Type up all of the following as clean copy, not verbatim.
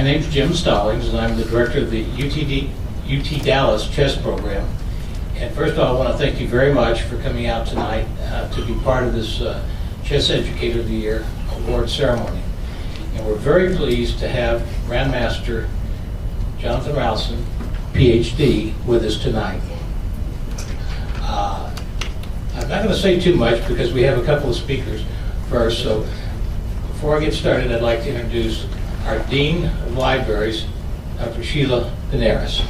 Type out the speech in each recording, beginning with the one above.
name's Jim Stallings, and I'm the director of the UT Dallas chess program. And first of all, I want to thank you very much for coming out tonight to be part of this Chess Educator of the Year award ceremony. And we're very pleased to have Grandmaster Jonathan Rowson, PhD, with us tonight. I'm not going to say too much because we have a couple of speakers first. So before I get started, I'd like to introduce our Dean of Libraries, Dr. Sheila Benares.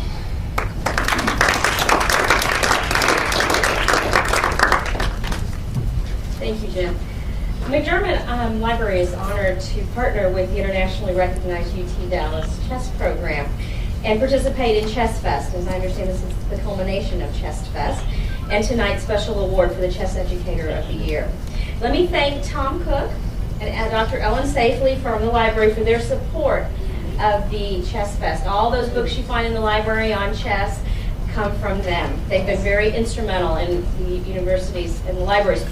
Thank you, Jim. McDermott Library is honored to partner with the internationally recognized UT Dallas Chess Program and participate in Chess Fest. As I understand, this is the culmination of Chess Fest, and tonight's special award for the Chess Educator of the Year. Let me thank Tom Cook and Dr. Ellen Safely from the library for their support of the Chess Fest. All those books you find in the library on chess come from them. They've been very instrumental in the university's and the library's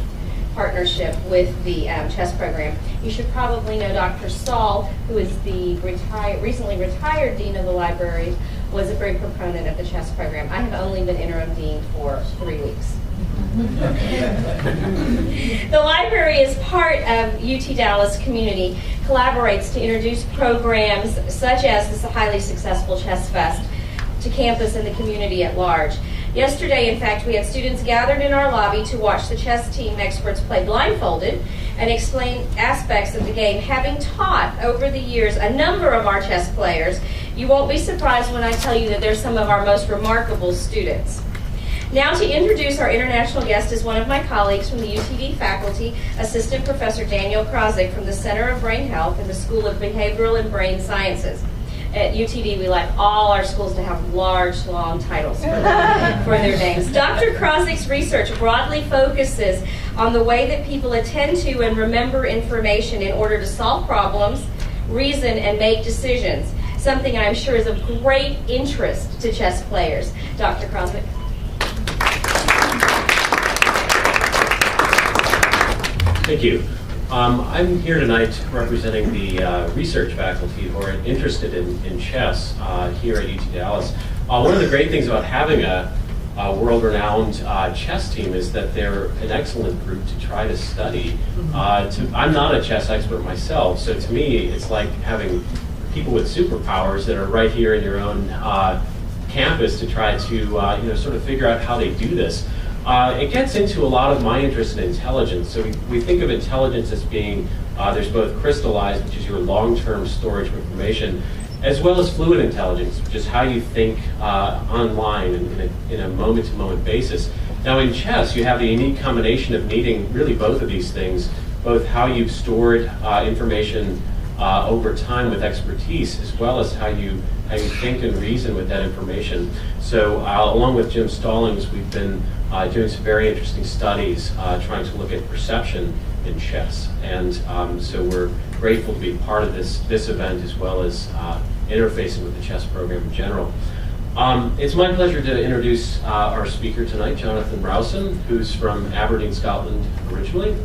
partnership with the chess program. You should probably know Dr. Saul, who is the recently retired dean of the library, was a great proponent of the chess program. I have only been interim dean for 3 weeks. The library, as part of UT Dallas community, collaborates to introduce programs such as this highly successful Chess Fest to campus and the community at large. Yesterday, in fact, we had students gathered in our lobby to watch the chess team experts play blindfolded and explain aspects of the game. Having taught over the years a number of our chess players, you won't be surprised when I tell you that they're some of our most remarkable students. Now to introduce our international guest is one of my colleagues from the UTD faculty, Assistant Professor Daniel Krozik from the Center of Brain Health in the School of Behavioral and Brain Sciences. At UTD, we like all our schools to have large, long titles for their names. Dr. Krozik's research broadly focuses on the way that people attend to and remember information in order to solve problems, reason, and make decisions, something I'm sure is of great interest to chess players. Dr. Krozik. Thank you. I'm here tonight representing the research faculty who are interested in chess here at UT Dallas. One of the great things about having a world-renowned chess team is that they're an excellent group to try to study. I'm not a chess expert myself, so to me it's like having people with superpowers that are right here in your own campus to try to sort of figure out how they do this. It gets into a lot of my interest in intelligence. So we think of intelligence as being, there's both crystallized, which is your long-term storage of information, as well as fluid intelligence, which is how you think online in a moment-to-moment basis. Now in chess, you have the unique combination of needing really both of these things, both how you've stored information over time with expertise, as well as how you think and reason with that information. So along with Jim Stallings, we've been doing some very interesting studies trying to look at perception in chess. And so we're grateful to be part of this event as well as interfacing with the chess program in general. It's my pleasure to introduce our speaker tonight, Jonathan Rowson, who's from Aberdeen, Scotland originally.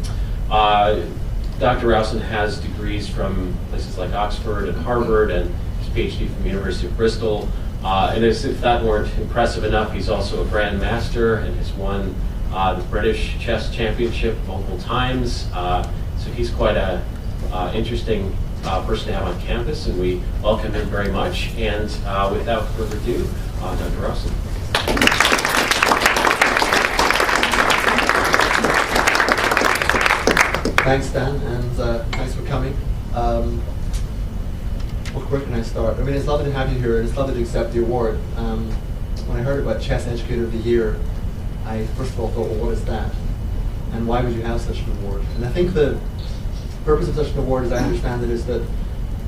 Dr. Rowson has degrees from places like Oxford and Harvard and his PhD from the University of Bristol. And as if that weren't impressive enough, he's also a Grand Master and has won the British Chess Championship multiple times. So he's quite an interesting person to have on campus, and we welcome him very much. And without further ado, Dr. Rowson. Thanks, Dan, and thanks for coming. Where can I start? I mean, it's lovely to have you here, and it's lovely to accept the award. When I heard about Chess Educator of the Year, I first of all thought, well, what is that? And why would you have such an award? And I think the purpose of such an award, as I understand it, is that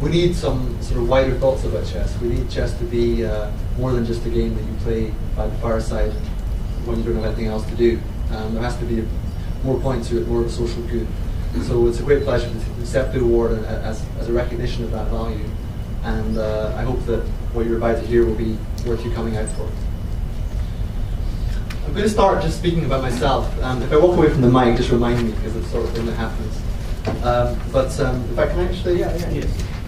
we need some sort of wider thoughts about chess. We need chess to be more than just a game that you play by the fireside when you don't have anything else to do. There has to be more point to it, more of a social good. So it's a great pleasure to accept the award as a recognition of that value. And I hope that what you're about to hear will be worth you coming out for. I'm going to start just speaking about myself. If I walk away from the mic, just remind me, because it's the sort of thing that happens. But if I can actually, yes.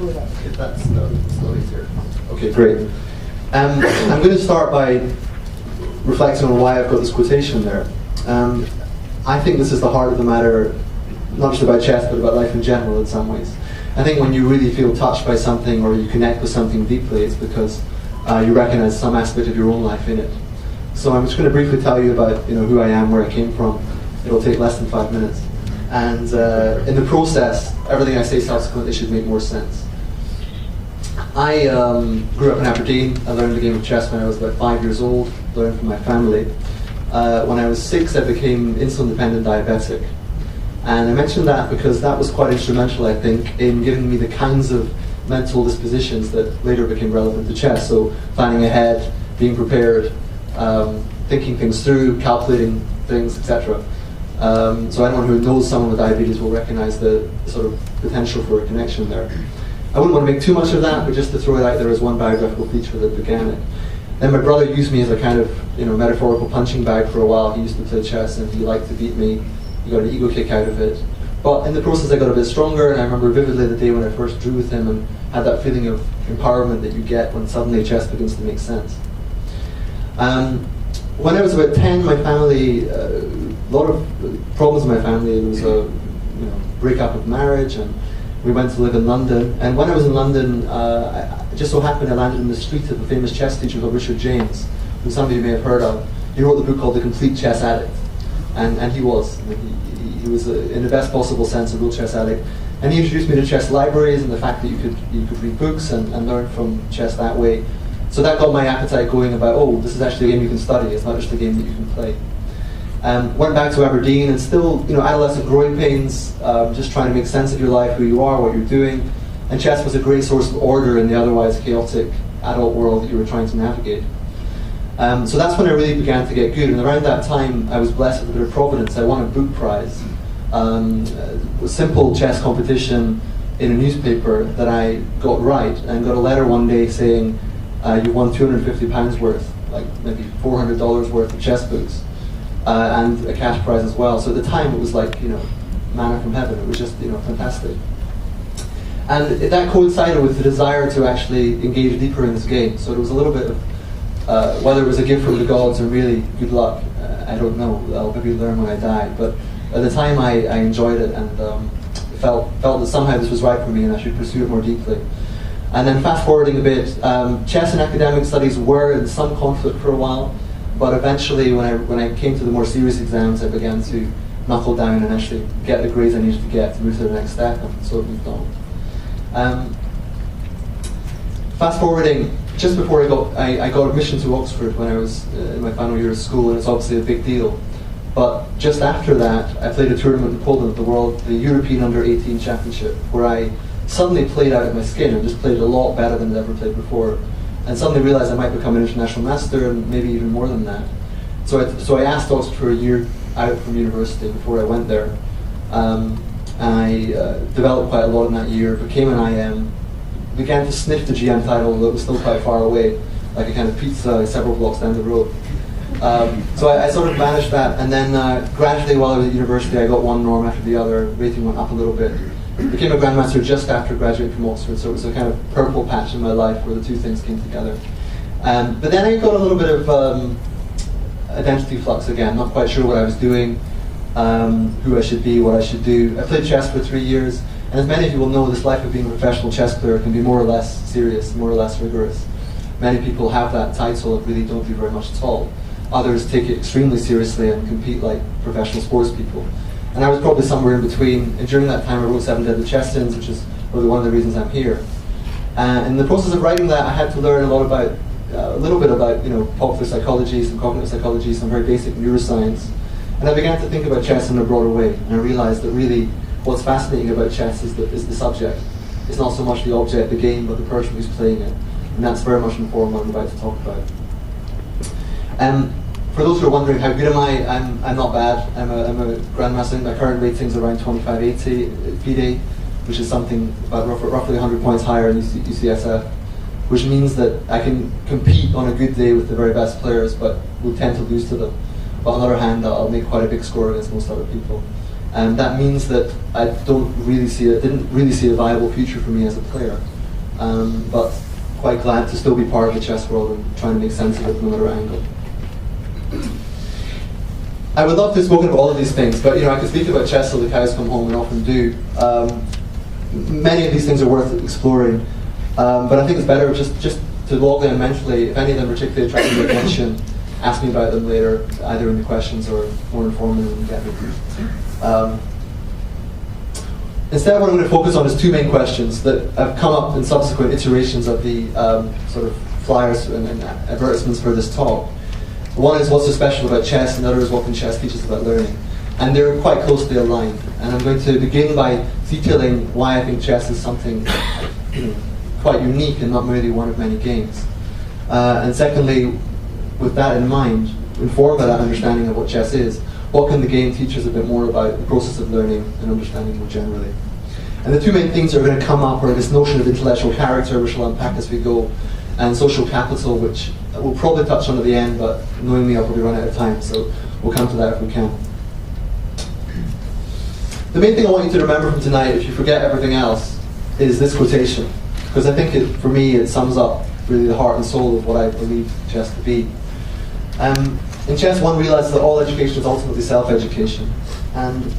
If that's no easier. Okay, great. I'm going to start by reflecting on why I've got this quotation there. I think this is the heart of the matter, not just about chess, but about life in general in some ways. I think when you really feel touched by something or you connect with something deeply, it's because you recognize some aspect of your own life in it. So I'm just going to briefly tell you about who I am, where I came from. It'll take less than 5 minutes. And in the process, everything I say subsequently should make more sense. I grew up in Aberdeen. I learned the game of chess when I was about 5 years old, learned from my family. When I was 6, I became insulin-dependent diabetic. And I mention that because that was quite instrumental, I think, in giving me the kinds of mental dispositions that later became relevant to chess. So planning ahead, being prepared, thinking things through, calculating things, etc. So anyone who knows someone with diabetes will recognize the sort of potential for a connection there. I wouldn't want to make too much of that, but just to throw it out there as one biographical feature that began it. Then my brother used me as a kind of metaphorical punching bag for a while. He used to play chess and he liked to beat me. He got an ego kick out of it. But in the process I got a bit stronger, and I remember vividly the day when I first drew with him and had that feeling of empowerment that you get when suddenly chess begins to make sense. When I was about 10, my family, a lot of problems in my family. There was a breakup of marriage, and we went to live in London. And when I was in London, it just so happened I landed in the street of a famous chess teacher called Richard James, who some of you may have heard of. He wrote the book called The Complete Chess Addict. And he was. He was, in the best possible sense, a real chess addict. And he introduced me to chess libraries and the fact that you could read books and learn from chess that way. So that got my appetite going about, oh, this is actually a game you can study. It's not just a game that you can play. Went back to Aberdeen, and still, adolescent growing pains, just trying to make sense of your life, who you are, what you're doing. And chess was a great source of order in the otherwise chaotic adult world that you were trying to navigate. So that's when I really began to get good. And around that time, I was blessed with a bit of providence. I won a book prize, a simple chess competition in a newspaper that I got right, and got a letter one day saying, you won £250 worth, like maybe $400 worth of chess books. And a cash prize as well. So at the time it was like, manna from heaven. It was just, fantastic. And that coincided with the desire to actually engage deeper in this game. So it was a little bit of, whether it was a gift from the gods or really good luck, I don't know. I'll maybe learn when I die. But at the time I enjoyed it and felt that somehow this was right for me and I should pursue it more deeply. And then fast forwarding a bit, chess and academic studies were in some conflict for a while. But eventually, when I came to the more serious exams, I began to knuckle down and actually get the grades I needed to get to move to the next step, and so it moved on. Fast forwarding, just before I got admission to Oxford when I was in my final year of school, and it's obviously a big deal. But just after that, I played a tournament in Poland, the European Under-18 Championship, where I suddenly played out of my skin and just played a lot better than I'd ever played before. And suddenly realized I might become an international master, and maybe even more than that. So I asked Oxford for a year out from university before I went there. I developed quite a lot in that year, became an IM, began to sniff the GM title, although it was still quite far away, like a kind of pizza several blocks down the road. So I sort of managed that, and then gradually while I was at university I got one norm after the other, rating went up a little bit. Became a grandmaster just after graduating from Oxford, so it was a kind of purple patch in my life where the two things came together. But then I got a little bit of identity flux again, not quite sure what I was doing, who I should be, what I should do. I played chess for 3 years, and as many of you will know, this life of being a professional chess player can be more or less serious, more or less rigorous. Many people have that title and really don't do very much at all. Others take it extremely seriously and compete like professional sports people. And I was probably somewhere in between. And during that time I wrote 7 Deadly Chess Sins, which is really one of the reasons I'm here. In the process of writing that, I had to learn a little bit about popular psychology, some cognitive psychology, some very basic neuroscience. And I began to think about chess in a broader way. And I realized that really what's fascinating about chess is the subject. It's not so much the object, the game, but the person who's playing it. And that's very much informed what I'm about to talk about. For those who are wondering how good am I, I'm not bad. I'm a grandmaster. My current rating's around 2580 FIDE, which is something about roughly 100 points higher than UCSF, which means that I can compete on a good day with the very best players, but will tend to lose to them. But on the other hand, I'll make quite a big score against most other people. And that means that I didn't really see a viable future for me as a player. But quite glad to still be part of the chess world and trying to make sense of it from another angle. I would love to have spoken about all of these things, but I could speak about chess till the cows come home, and often do. Many of these things are worth exploring, but I think it's better just to log them mentally. If any of them particularly attract your attention, ask me about them later, either in the questions or more informally when we get there. Instead, what I'm going to focus on is two main questions that have come up in subsequent iterations of the sort of flyers and advertisements for this talk. One is what's so special about chess, and the other is what can chess teach us about learning. And they're quite closely aligned. And I'm going to begin by detailing why I think chess is something quite unique and not merely one of many games. And secondly, with that in mind, informed by that understanding of what chess is, what can the game teach us a bit more about the process of learning and understanding more generally? And the two main things that are going to come up are this notion of intellectual character, which we'll unpack as we go, and social capital, which we'll probably touch on at the end, but knowing me, I'll probably run out of time, so we'll come to that if we can. The main thing I want you to remember from tonight, if you forget everything else, is this quotation, because I think for me it sums up really the heart and soul of what I believe chess to be. In chess, one realizes that all education is ultimately self-education, and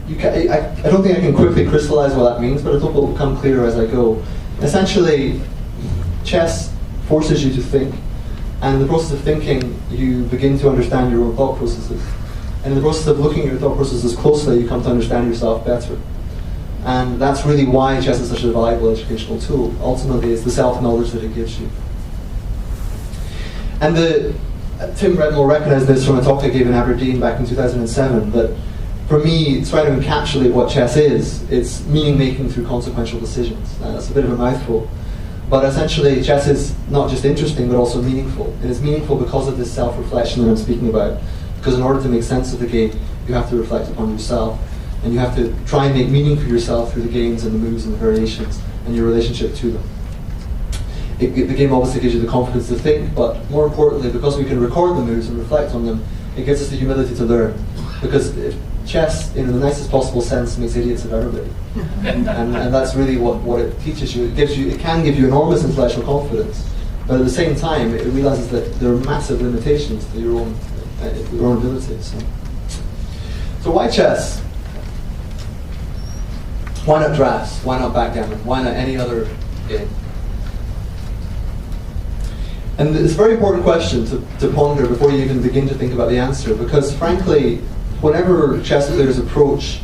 I don't think I can quickly crystallize what that means, but I hope it will become clearer as I go. Essentially, chess forces you to think, and in the process of thinking, you begin to understand your own thought processes. And in the process of looking at your thought processes closely, you come to understand yourself better. And that's really why chess is such a valuable educational tool. Ultimately, it's the self-knowledge that it gives you. And Tim Redden will recognize this from a talk I gave in Aberdeen back in 2007, that for me, trying to encapsulate what chess is, it's meaning-making through consequential decisions. That's a bit of a mouthful. But essentially, chess is not just interesting, but also meaningful. And it's meaningful because of this self-reflection that I'm speaking about. Because in order to make sense of the game, you have to reflect upon yourself. And you have to try and make meaning for yourself through the games and the moves and the variations and your relationship to them. The game obviously gives you the confidence to think, but more importantly, because we can record the moves and reflect on them, it gives us the humility to learn. Because chess, in the nicest possible sense, makes idiots of everybody. And that's really what it teaches you. It can give you enormous intellectual confidence, but at the same time, it realizes that there are massive limitations to your own abilities. So why chess? Why not drafts? Why not backgammon? Why not any other game? And it's a very important question to ponder before you even begin to think about the answer, because frankly, whenever chess players approach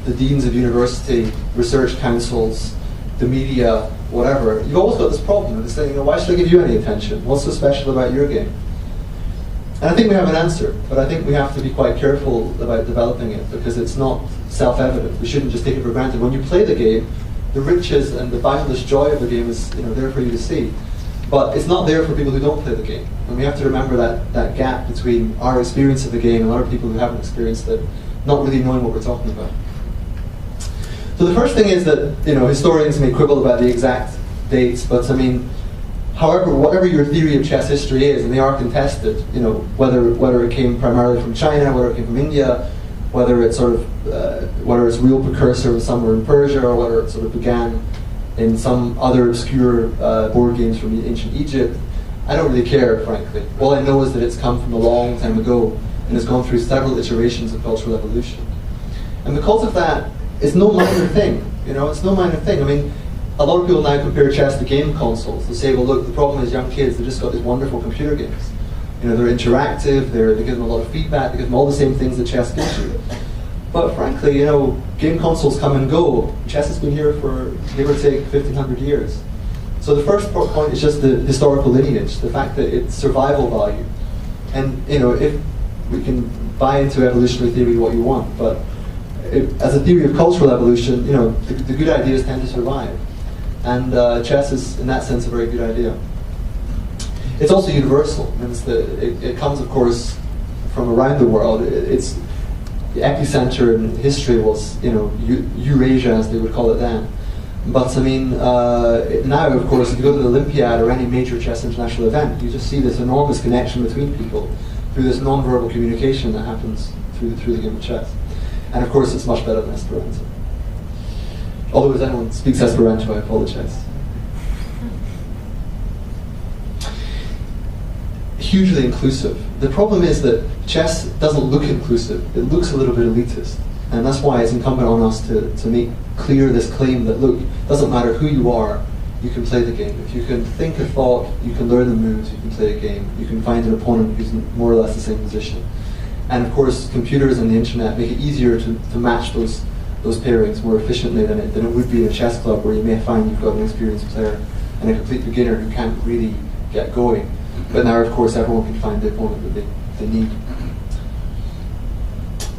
the deans of university, research councils, the media, whatever, you've always got this problem of saying, why should I give you any attention? What's so special about your game? And I think we have an answer, but I think we have to be quite careful about developing it, because it's not self-evident. We shouldn't just take it for granted. When you play the game, the riches and the boundless joy of the game is there for you to see. But it's not there for people who don't play the game. And we have to remember that gap between our experience of the game and other people who haven't experienced it, not really knowing what we're talking about. So the first thing is that historians may quibble about the exact dates, but I mean, however, whatever your theory of chess history is, and they are contested, whether it came primarily from China, whether it came from India, whether it's whether its real precursor was somewhere in Persia, or whether it sort of began in some other obscure board games from ancient Egypt, I don't really care, frankly. All I know is that it's come from a long time ago and has gone through several iterations of cultural evolution. And because of that, it's no minor thing. It's no minor thing. I mean, a lot of people now compare chess to game consoles. They say, well, look, the problem is young kids, they've just got these wonderful computer games. They're interactive, they give them a lot of feedback, they give them all the same things that chess gives you. But frankly, game consoles come and go. Chess has been here for, give or take, 1,500 years. So the first point is just the historical lineage, the fact that it's survival value. And if we can buy into evolutionary theory what you want, but as a theory of cultural evolution, the good ideas tend to survive. And chess is, in that sense, a very good idea. It's also universal. It comes, of course, from around the world. The epicenter in history was, Eurasia, as they would call it then. But I mean, now, of course, if you go to the Olympiad or any major chess international event, you just see this enormous connection between people through this non-verbal communication that happens through the game of chess. And of course, it's much better than Esperanto. Although if anyone speaks Esperanto, I apologize. Hugely inclusive. The problem is that chess doesn't look inclusive. It looks a little bit elitist. And that's why it's incumbent on us to make clear this claim that, look, it doesn't matter who you are, you can play the game. If you can think a thought, you can learn the moves, you can play a game. You can find an opponent who's in more or less the same position. And of course, computers and the internet make it easier to match those pairings more efficiently than it would be in a chess club, where you may find you've got an experienced player and a complete beginner who can't really get going. But now, of course, everyone can find the opponent that they need.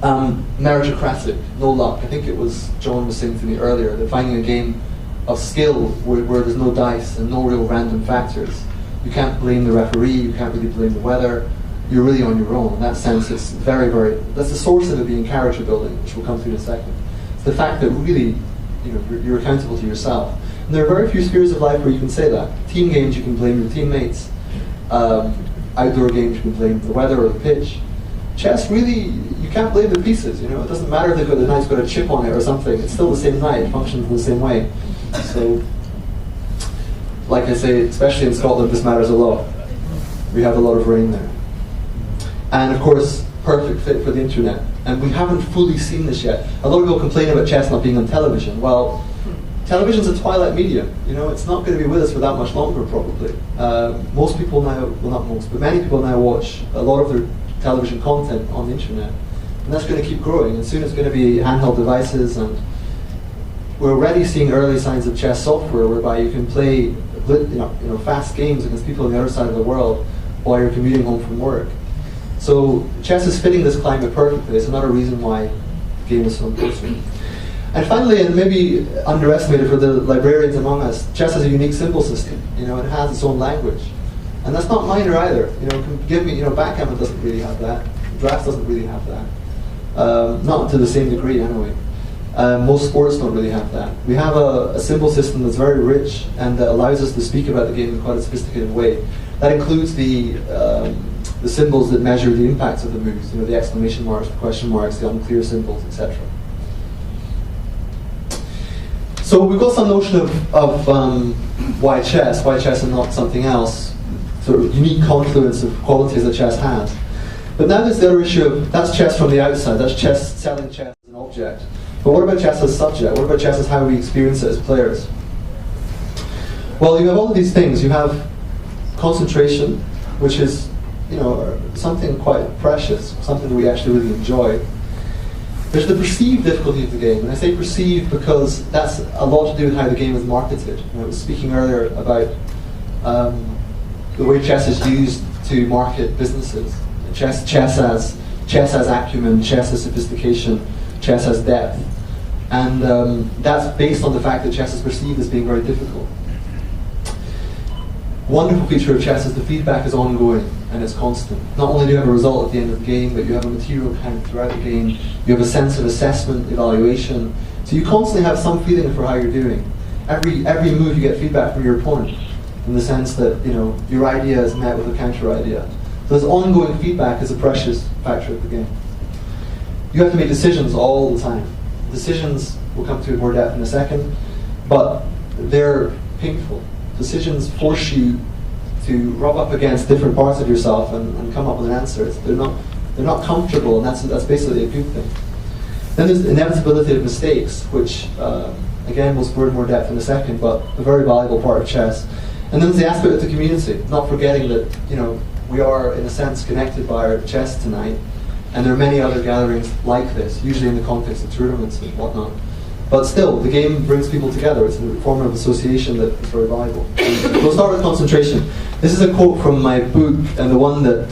Meritocratic, no luck. I think it was John was saying to me earlier that finding a game of skill where there's no dice and no real random factors, you can't blame the referee, you can't really blame the weather, you're really on your own. In that sense, it's very, very, that's the source of it being character building, which we'll come to in a second. It's the fact that really, you're accountable to yourself. And there are very few spheres of life where you can say that. Team games, you can blame your teammates. Outdoor games, you can blame the weather or the pitch. Chess, really, you can't blame the pieces. It doesn't matter if the knight's got a chip on it or something. It's still the same knight. It functions in the same way. So, like I say, especially in Scotland, this matters a lot. We have a lot of rain there. And of course, perfect fit for the internet. And we haven't fully seen this yet. A lot of people complain about chess not being on television. Well, television's a twilight medium. It's not going to be with us for that much longer, probably. Most people now, well, not most, but many people now watch a lot of their television content on the internet. And that's going to keep growing. And soon it's going to be handheld devices, and we're already seeing early signs of chess software whereby you can play fast games against people on the other side of the world while you're commuting home from work. So chess is fitting this climate perfectly. It's another reason why the game is so important. And finally, and maybe underestimated for the librarians among us, chess has a unique symbol system. It has its own language. And that's not minor either. Give me, backgammon doesn't really have that. Drafts doesn't really have that. Not to the same degree, anyway. Most sports don't really have that. We have a symbol system that's very rich and that allows us to speak about the game in quite a sophisticated way. That includes the symbols that measure the impacts of the moves. The exclamation marks, the question marks, the unclear symbols, etc. So we've got some notion of why chess and not something else. Sort of unique confluence of qualities that chess has. But now there's the other issue of, that's chess from the outside, that's chess, selling chess as an object. But what about chess as subject? What about chess as how we experience it as players? Well, you have all of these things. You have concentration, which is something quite precious, something that we actually really enjoy. There's the perceived difficulty of the game, and I say perceived because that's a lot to do with how the game is marketed. I was speaking earlier about the way chess is used to market businesses. Chess has acumen, chess has sophistication, chess has depth. And that's based on the fact that chess is perceived as being very difficult. Wonderful feature of chess is the feedback is ongoing and it's constant. Not only do you have a result at the end of the game, but you have a material count throughout the game. You have a sense of assessment, evaluation. So you constantly have some feeling for how you're doing. Every move you get feedback from your opponent, in the sense that your idea is met with a counter idea. So this ongoing feedback is a precious factor of the game. You have to make decisions all the time. Decisions we'll come to in more depth in a second, but they're painful. Decisions force you to rub up against different parts of yourself and come up with an answer. They're not comfortable, and that's basically a good thing. Then there's the inevitability of mistakes, which again we'll explore in more depth in a second, but a very valuable part of chess. And then there's the aspect of the community, not forgetting that we are in a sense connected by our chess tonight, and there are many other gatherings like this, usually in the context of tournaments and whatnot. But still, the game brings people together. It's a form of association that is very valuable. We'll start with concentration. This is a quote from my book, and the one that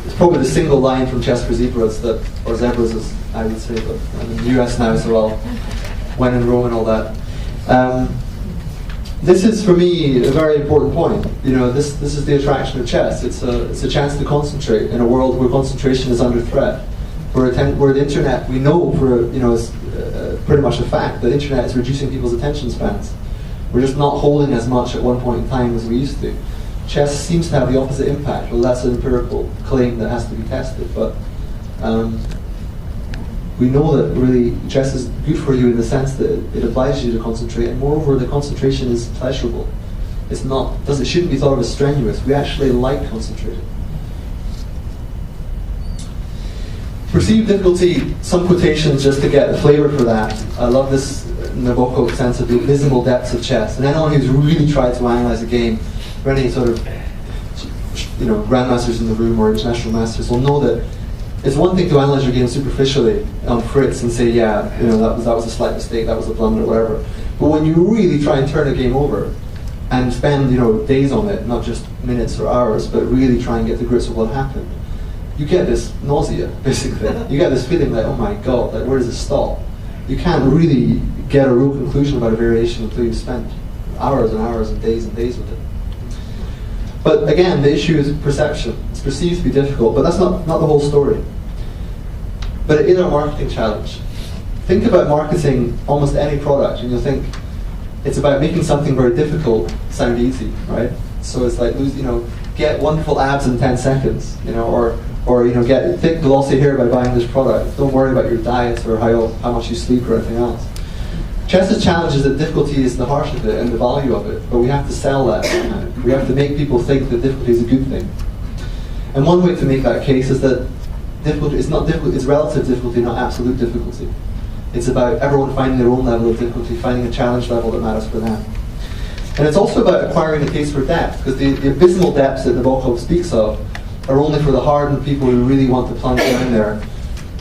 is probably the single line from Chess for Zebras, or Zebras as I would say, but I'm in the US now, so well, when in Rome and all that. This is, for me, a very important point. This is the attraction of chess. It's a chance to concentrate in a world where concentration is under threat. Where the internet, we know it's pretty much a fact that the internet is reducing people's attention spans. We're just not holding as much at one point in time as we used to. Chess seems to have the opposite impact. Well, that's an empirical claim that has to be tested, but we know that really chess is good for you in the sense that it obliges you to concentrate, and moreover, the concentration is pleasurable. It's not, it shouldn't be thought of as strenuous. We actually like concentrating. Perceived difficulty, some quotations just to get a flavor for that. I love this Nabokov sense of the abysmal depths of chess. And anyone who's really tried to analyze a game, or any sort of grandmasters in the room or international masters will know that it's one thing to analyze your game superficially on Fritz and say, yeah, that was a slight mistake, that was a blunder, or whatever. But when you really try and turn a game over and spend days on it, not just minutes or hours, but really try and get to grips with what happened, you get this nausea, basically. You get this feeling like, oh my god, like where does this stop? You can't really get a real conclusion about a variation until you've spent hours and hours and days with it. But again, the issue is perception. It's perceived to be difficult, but that's not the whole story. But it is our marketing challenge. Think about marketing almost any product, and you'll think it's about making something very difficult sound easy, right? So it's like get wonderful abs in 10 seconds, or get thick glossy hair by buying this product. Don't worry about your diet or how much you sleep or anything else. Chess's challenge is that difficulty is the heart of it and the value of it, but we have to sell that. We have to make people think that difficulty is a good thing. And one way to make that case is that difficulty is not difficult, it's relative difficulty, not absolute difficulty. It's about everyone finding their own level of difficulty, finding a challenge level that matters for them. And it's also about acquiring a taste for depth, because the abysmal depths that Nabokov speaks of are only for the hardened people who really want to plunge down there.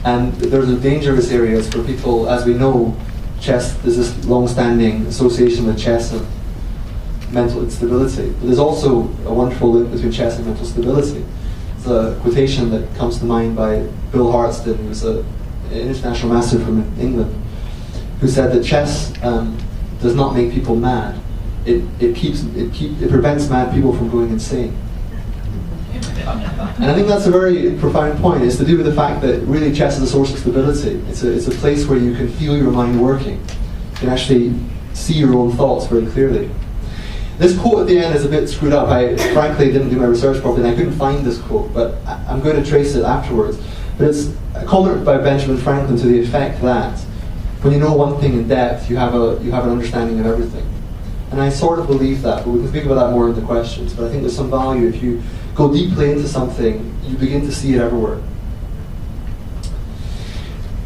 And there's dangerous areas for people, as we know, there's this long-standing association with chess and mental instability. But there's also a wonderful link between chess and mental stability. It's a quotation that comes to mind by Bill Hartston, who was an international master from England, who said that chess does not make people mad. It prevents mad people from going insane. And I think that's a very profound point. It's to do with the fact that really chess is a source of stability. It's a place where you can feel your mind working. You can actually see your own thoughts very clearly. This quote at the end is a bit screwed up. I frankly didn't do my research properly and I couldn't find this quote, but I'm going to trace it afterwards. But it's a comment by Benjamin Franklin to the effect that when you know one thing in depth, you have an understanding of everything. And I sort of believe that, but we can speak about that more in the questions. But I think there's some value if you go deeply into something, you begin to see it everywhere.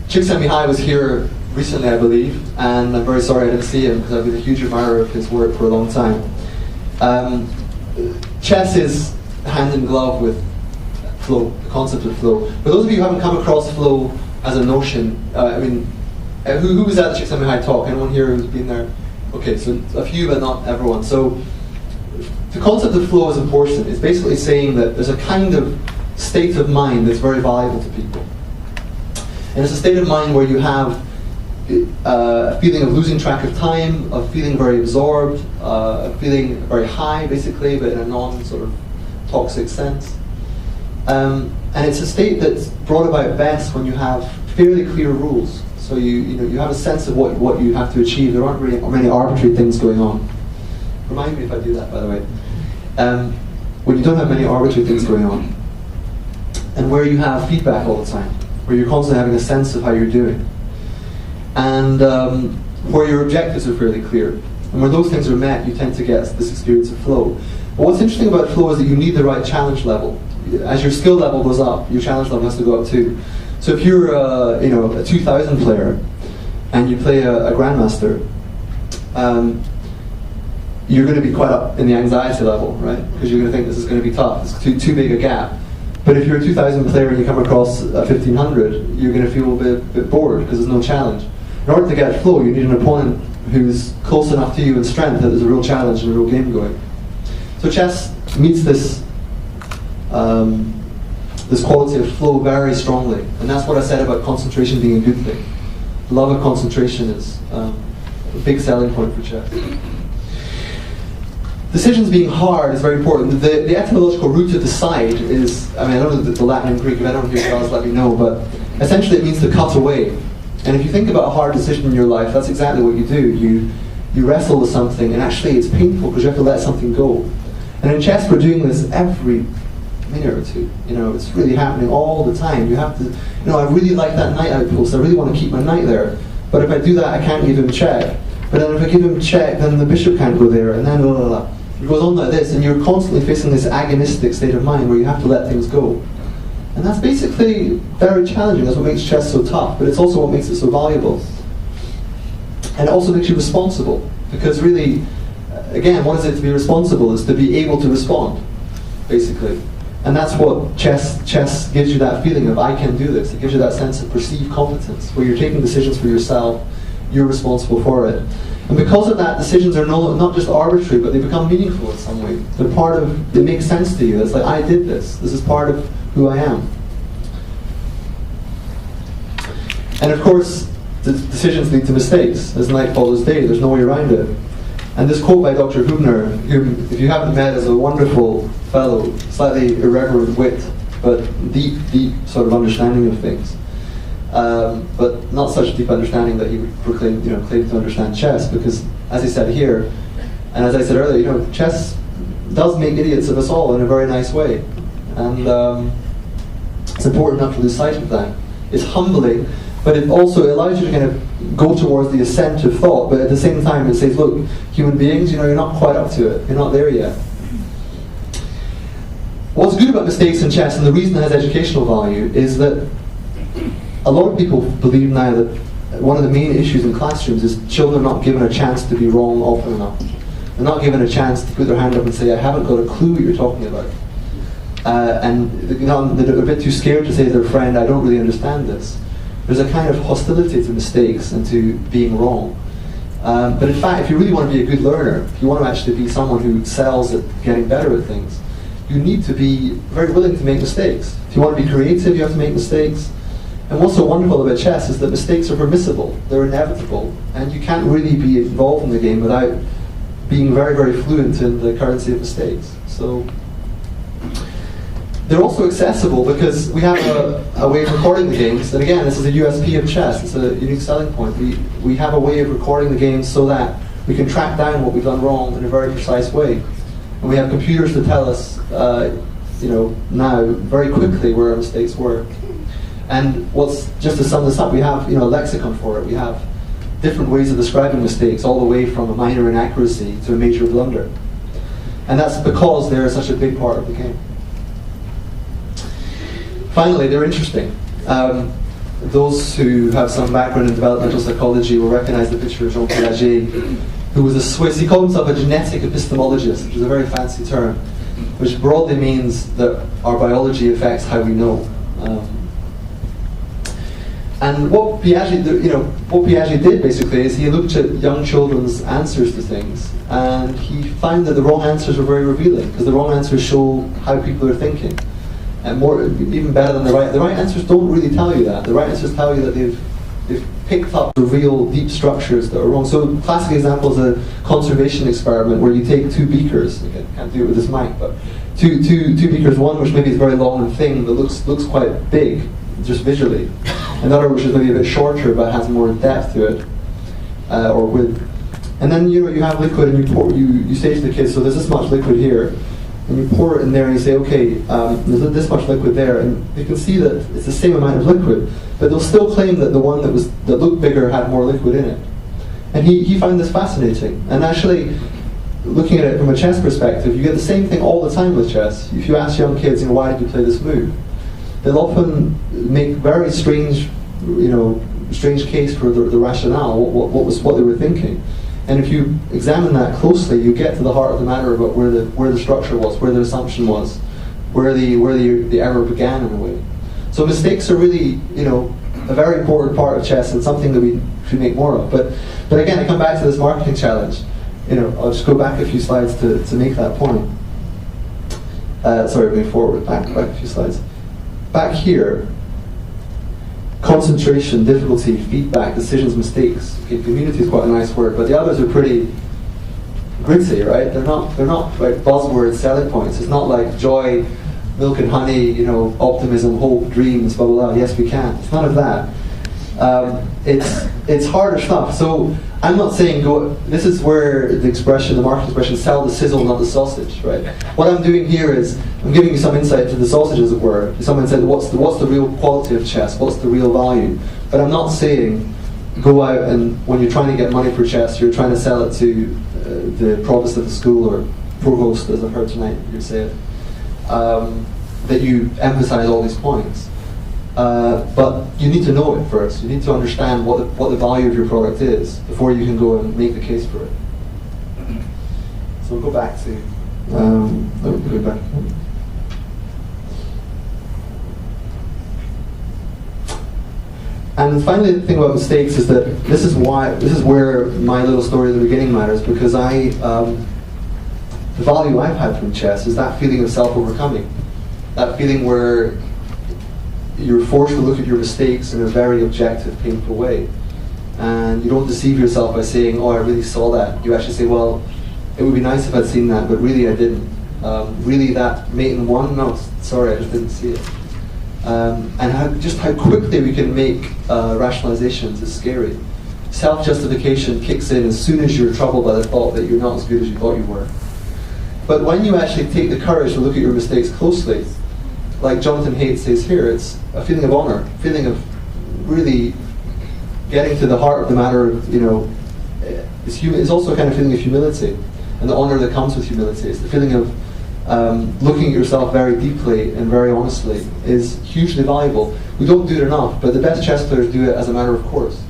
Csikszentmihalyi was here recently, I believe, and I'm very sorry I didn't see him because I've been a huge admirer of his work for a long time. Chess is hand in glove with flow, the concept of flow. For those of you who haven't come across flow as a notion, who was at the Csikszentmihalyi talk? Anyone here who's been there? Okay, so a few, but not everyone. So the concept of flow is important. It's basically saying that there's a kind of state of mind that's very valuable to people. And it's a state of mind where you have a feeling of losing track of time, of feeling very absorbed, feeling very high, basically, but in a non-sort of toxic sense. And it's a state that's brought about best when you have fairly clear rules. So you have a sense of what you have to achieve. There aren't really many arbitrary things going on. Remind me if I do that, by the way. When you don't have many arbitrary things going on, and where you have feedback all the time, where you're constantly having a sense of how you're doing, and where your objectives are fairly clear. And when those things are met, you tend to get this experience of flow. But what's interesting about flow is that you need the right challenge level. As your skill level goes up, your challenge level has to go up too. So if you're a 2000 player and you play a grandmaster, you're going to be quite up in the anxiety level, right? Because you're going to think this is going to be tough. It's too big a gap. But if you're a 2000 player and you come across a 1500, you're going to feel a bit bored because there's no challenge. In order to get flow, you need an opponent who's close enough to you in strength that there's a real challenge and a real game going. So chess meets this this quality of flow very strongly, and that's what I said about concentration being a good thing. Love of concentration is a big selling point for chess. Decisions being hard is very important. The etymological root to decide is, I don't know the Latin and Greek, if anyone here does, let me know, but essentially it means to cut away. And if you think about a hard decision in your life, that's exactly what you do. You wrestle with something, and actually it's painful because you have to let something go. And in chess we're doing this every minute or two. You know, it's really happening all the time. You have to, you know, I really like that knight outpost. I really want to keep my knight there. But if I do that, I can't give him check. But then if I give him check, then the bishop can't go there, and then blah, blah, blah. It goes on like this, and you're constantly facing this agonistic state of mind where you have to let things go. And that's basically very challenging. That's what makes chess so tough, but it's also what makes it so valuable. And it also makes you responsible, because really, again, what is it to be responsible? Is to be able to respond, basically. And that's what chess gives you, that feeling of, I can do this. It gives you that sense of perceived competence, where you're taking decisions for yourself, you're responsible for it. And because of that, decisions are not just arbitrary, but they become meaningful in some way. They're part of, it makes sense to you. It's like, I did this. This is part of who I am. And of course, the decisions lead to mistakes. As night follows day, there's no way around it. And this quote by Dr. Hubner, who, if you haven't met, is a wonderful fellow, slightly irreverent wit, but deep, deep sort of understanding of things. But not such a deep understanding that he would proclaim, claim to understand chess, because, as he said here, and as I said earlier, chess does make idiots of us all in a very nice way, and it's important not to lose sight of that. It's humbling, but it also allows you to kind of go towards the ascent of thought. But at the same time, it says, look, human beings, you're not quite up to it. You're not there yet. What's good about mistakes in chess, and the reason it has educational value, is that a lot of people believe now that one of the main issues in classrooms is children are not given a chance to be wrong often enough. They're not given a chance to put their hand up and say, I haven't got a clue what you're talking about. And they're a bit too scared to say to their friend, I don't really understand this. There's a kind of hostility to mistakes and to being wrong. But in fact, if you really want to be a good learner, if you want to actually be someone who excels at getting better at things, you need to be very willing to make mistakes. If you want to be creative, you have to make mistakes. And what's so wonderful about chess is that mistakes are permissible, they're inevitable, and you can't really be involved in the game without being very, very fluent in the currency of mistakes. So they're also accessible because we have a way of recording the games, and again, this is a USP of chess, it's a unique selling point. We have a way of recording the games so that we can track down what we've done wrong in a very precise way. And we have computers to tell us, now, very quickly where our mistakes were. And just to sum this up, we have a lexicon for it. We have different ways of describing mistakes, all the way from a minor inaccuracy to a major blunder. And that's because they're such a big part of the game. Finally, they're interesting. Those who have some background in developmental psychology will recognize the picture of Jean Piaget, who was a Swiss. He called himself a genetic epistemologist, which is a very fancy term, which broadly means that our biology affects how we know. And what Piaget did basically is he looked at young children's answers to things, and he found that the wrong answers were very revealing, because the wrong answers show how people are thinking. And even better than the right answers don't really tell you that. The right answers tell you that they've picked up the real deep structures that are wrong. So a classic example is a conservation experiment where you take two beakers. I can't do it with this mic, but two beakers. One which maybe is very long and thin, but looks quite big, just visually. Another which is maybe a bit shorter but has more depth to it, or width. And then you have liquid, and you say to the kids, so there's this much liquid here, and you pour it in there, and you say, okay, there's this much liquid there, and you can see that it's the same amount of liquid, but they'll still claim that the one that looked bigger had more liquid in it. And he found this fascinating. And actually, looking at it from a chess perspective, you get the same thing all the time with chess. If you ask young kids, why did you play this move? They'll often make very strange case for the rationale, what they were thinking. And if you examine that closely, you get to the heart of the matter about where the structure was, where the assumption was, where the error began in a way. So mistakes are really, a very important part of chess, and something that we should make more of. But again, I come back to this marketing challenge. I'll just go back a few slides to make that point. Sorry, moving forward, back a few slides. Back here, concentration, difficulty, feedback, decisions, mistakes. Okay, community is quite a nice word, but the others are pretty gritty, right? They're not like buzzword selling points. It's not like joy, milk and honey, optimism, hope, dreams, blah blah blah. Yes, we can. It's none of that. It's harder stuff. So I'm not saying go. This is where the expression, the market expression, sell the sizzle, not the sausage, right? What I'm doing here is I'm giving you some insight to the sausage, as it were. Someone said, what's the real quality of chess? What's the real value? But I'm not saying go out and when you're trying to get money for chess, you're trying to sell it to the provost of the school or provost, as I've heard tonight you say it, that you emphasize all these points. But you need to know it first. You need to understand what the value of your product is before you can go and make the case for it. So we'll go back to let me go back. And finally, the thing about mistakes is that this is where my little story at the beginning matters, because the value I've had from chess is that feeling of self-overcoming, that feeling where you're forced to look at your mistakes in a very objective, painful way. And you don't deceive yourself by saying, oh, I really saw that. You actually say, well, it would be nice if I'd seen that, but really I didn't. Really that mate in one? No, sorry, I just didn't see it. And just how quickly we can make rationalizations is scary. Self-justification kicks in as soon as you're troubled by the thought that you're not as good as you thought you were. But when you actually take the courage to look at your mistakes closely, like Jonathan Haidt says here, it's a feeling of honor, a feeling of really getting to the heart of the matter. It's also a kind of feeling of humility, and the honor that comes with humility. It's the feeling of looking at yourself very deeply and very honestly is hugely valuable. We don't do it enough, but the best chess players do it as a matter of course.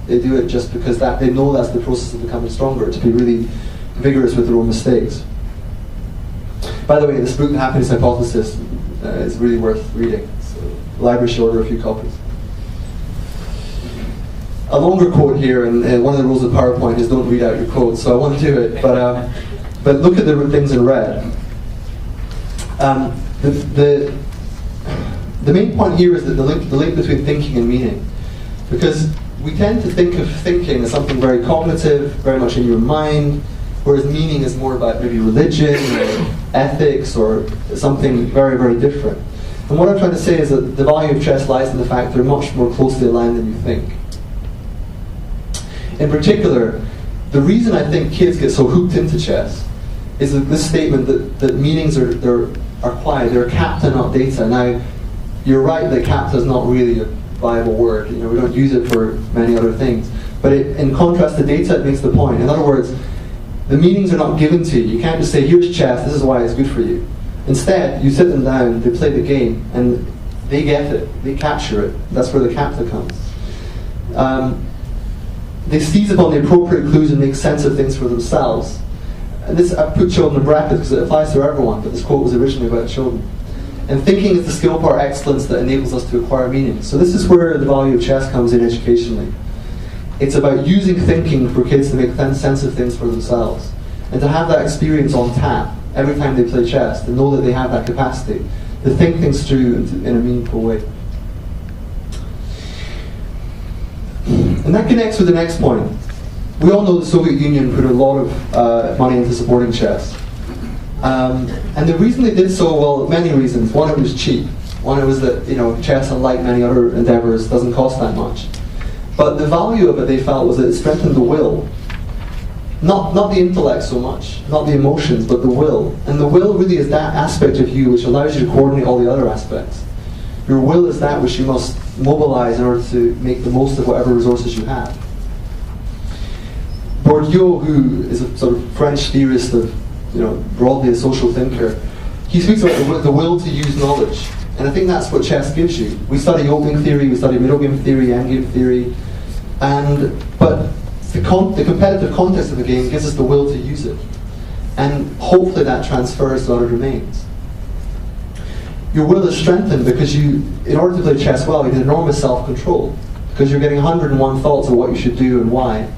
They do it just because they know that's the process of becoming stronger, to be really vigorous with their own mistakes. By the way, this book, The Happiness Hypothesis, is really worth reading. So the library should order a few copies. A longer quote here, and one of the rules of PowerPoint is don't read out your quotes, so I won't do it. But look at the things in red. The main point here is that the link between thinking and meaning, because we tend to think of thinking as something very cognitive, very much in your mind, whereas meaning is more about maybe religion or ethics or something very, very different. And what I'm trying to say is that the value of chess lies in the fact they're much more closely aligned than you think. In particular, the reason I think kids get so hooked into chess is this statement that meanings are quiet, they're capta, not data. Now, you're right that capta is not really a viable word. We don't use it for many other things. But in contrast to data, it makes the point. In other words, the meanings are not given to you. You can't just say, here's chess, this is why it's good for you. Instead, you sit them down, they play the game, and they get it, they capture it. That's where the capta comes. They seize upon the appropriate clues and make sense of things for themselves. And this, I put children in brackets because it applies to everyone, but this quote was originally about children. And thinking is the skill part excellence that enables us to acquire meaning. So this is where the value of chess comes in educationally. It's about using thinking for kids to make sense of things for themselves. And to have that experience on tap every time they play chess, to know that they have that capacity, to think things through in a meaningful way. And that connects with the next point. We all know the Soviet Union put a lot of money into supporting chess. And the reason they did so, well, many reasons. One, it was cheap. One, it was that chess, unlike many other endeavors, doesn't cost that much. But the value of it, they felt, was that it strengthened the will. Not the intellect so much, not the emotions, but the will. And the will really is that aspect of you which allows you to coordinate all the other aspects. Your will is that which you must mobilize in order to make the most of whatever resources you have. Bourdieu, who is a sort of French theorist of, broadly a social thinker, he speaks about the will to use knowledge. And I think that's what chess gives you. We study opening theory, we study middle game theory, end game theory, but the competitive context of the game gives us the will to use it. And hopefully that transfers to other domains. Your will is strengthened because in order to play chess well, you need enormous self-control. Because you're getting 101 thoughts of what you should do and why.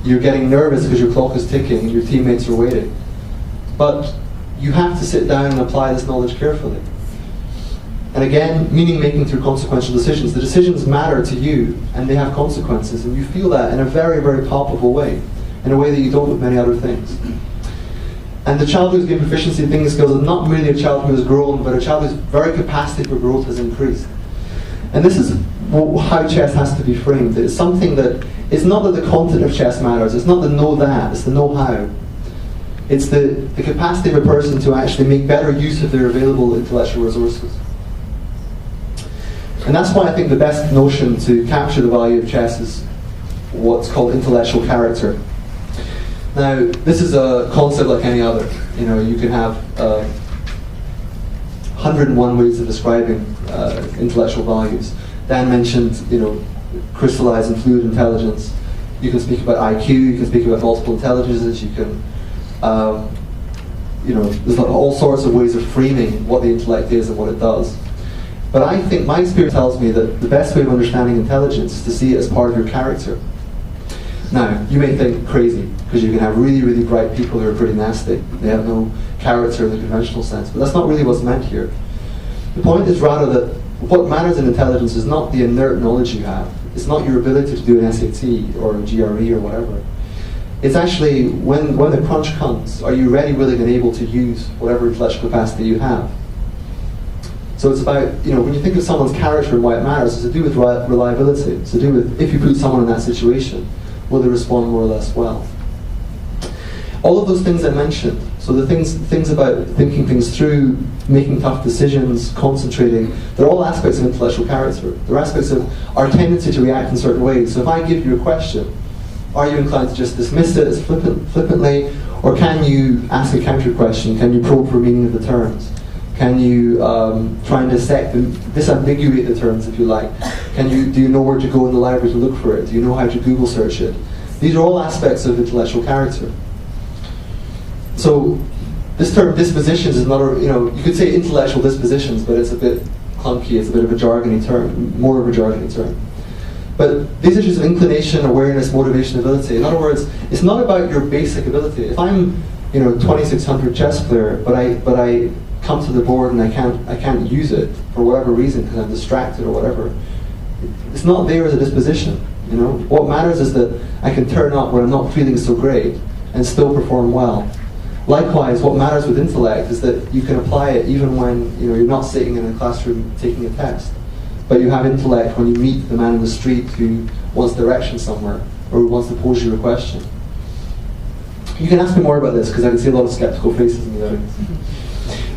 You're getting nervous because your clock is ticking and your teammates are waiting. But you have to sit down and apply this knowledge carefully. And again, meaning making through consequential decisions. The decisions matter to you and they have consequences, and you feel that in a very, very palpable way, in a way that you don't with many other things. And the child who's gained proficiency in thinking skills is not merely a child who has grown, but a child whose very capacity for growth has increased. And this is how chess has to be framed. It's something that, it's not that the content of chess matters, it's not the know that, it's the know how. It's the capacity of a person to actually make better use of their available intellectual resources. And that's why I think the best notion to capture the value of chess is what's called intellectual character. Now, this is a concept like any other. You know, you can have 101 ways of describing intellectual values. Dan mentioned, you know, crystallized and fluid intelligence. You can speak about IQ, you can speak about multiple intelligences, you can, you know, there's all sorts of ways of framing what the intellect is and what it does. But I think my experience tells me that the best way of understanding intelligence is to see it as part of your character. Now, you may think crazy, because you can have really, really bright people who are pretty nasty. They have no character in the conventional sense, but that's not really what's meant here. The point is rather that what matters in intelligence is not the inert knowledge you have. It's not your ability to do an SAT or a GRE or whatever. It's actually, when the crunch comes, are you ready, willing, and able to use whatever intellectual capacity you have? So it's about, you know, when you think of someone's character and why it matters, it's to do with reliability. It's to do with, if you put someone in that situation, will they respond more or less well? All of those things I mentioned, so the things about thinking things through, making tough decisions, concentrating, they're all aspects of intellectual character. They're aspects of our tendency to react in certain ways. So if I give you a question, are you inclined to just dismiss it as flippantly, or can you ask a counter question? Can you probe for meaning of the terms? Can you try and disambiguate the terms, if you like? Do you know where to go in the library to look for it? Do you know how to Google search it? These are all aspects of intellectual character. So this term dispositions is not, you know, you could say intellectual dispositions, but it's a bit clunky, it's a bit of a jargony term, more of a jargony term. But these issues of inclination, awareness, motivation, ability, in other words, it's not about your basic ability. If I'm, you know, 2600 chess player, but I come to the board and I can't use it for whatever reason because I'm distracted or whatever, it's not there as a disposition. You know, what matters is that I can turn up when I'm not feeling so great and still perform well. Likewise, what matters with intellect is that you can apply it even when, you know, you're not sitting in a classroom taking a test, but you have intellect when you meet the man in the street who wants direction somewhere or who wants to pose you a question. You can ask me more about this because I can see a lot of skeptical faces in the audience.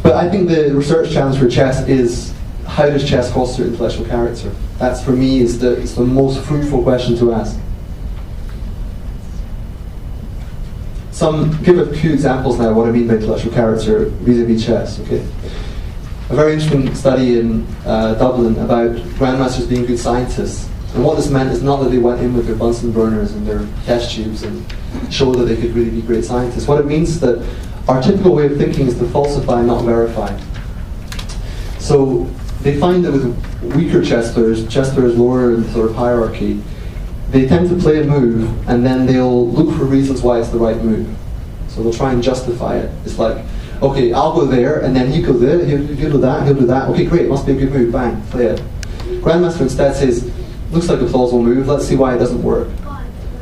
But I think the research challenge for chess is, how does chess foster intellectual character? That's, for me, is the most fruitful question to ask. Give a few examples now of what I mean by intellectual character vis-a-vis chess. Okay, a very interesting study in Dublin about grandmasters being good scientists. And what this meant is not that they went in with their Bunsen burners and their test tubes and showed that they could really be great scientists. What it means is that our typical way of thinking is to falsify, not verify. So they find that with weaker chess players lower in the sort of hierarchy, they tend to play a move and then they'll look for reasons why it's the right move. So they'll try and justify it. It's like, okay, I'll go there and then you go there, he'll do that, he'll do that. Okay, great, must be a good move, bang, play it. Grandmaster instead says, looks like a plausible move, let's see why it doesn't work.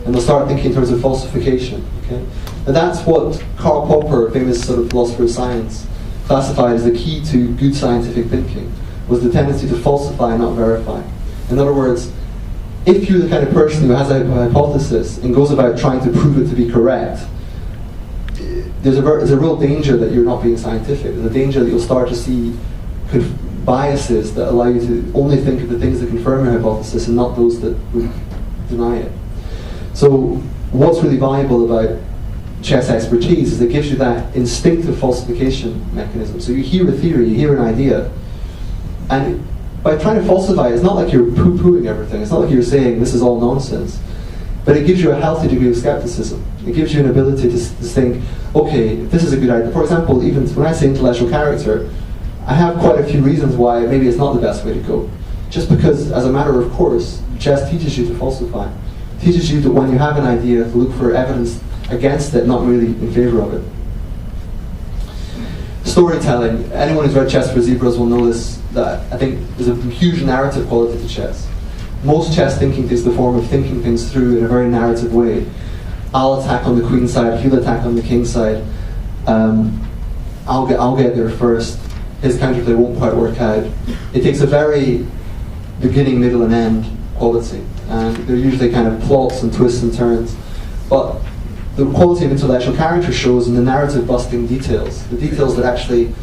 And they'll start thinking in terms of falsification. Okay? And that's what Karl Popper, a famous sort of philosopher of science, classified as the key to good scientific thinking, was the tendency to falsify, not verify. In other words, if you're the kind of person who has a hypothesis and goes about trying to prove it to be correct, there's a real danger that you're not being scientific. There's a danger that you'll start to see biases that allow you to only think of the things that confirm your hypothesis and not those that would deny it. So what's really valuable about chess expertise is it gives you that instinctive falsification mechanism. So you hear a theory, you hear an idea, and by trying to falsify it, it's not like you're poo-pooing everything. It's not like you're saying this is all nonsense. But it gives you a healthy degree of skepticism. It gives you an ability to think, okay, this is a good idea. For example, even when I say intellectual character, I have quite a few reasons why maybe it's not the best way to go. Just because, as a matter of course, chess teaches you to falsify. It teaches you that when you have an idea, to look for evidence against it, not really in favor of it. Storytelling. Anyone who's read Chess for Zebras will know this, that I think there's a huge narrative quality to chess. Most chess thinking takes the form of thinking things through in a very narrative way. I'll attack on the queen side, he'll attack on the king side. I'll get there first. His counterplay won't quite work out. It takes a very beginning, middle, and end quality. And they're usually kind of plots and twists and turns. But the quality of intellectual character shows in the narrative-busting details, the details that actually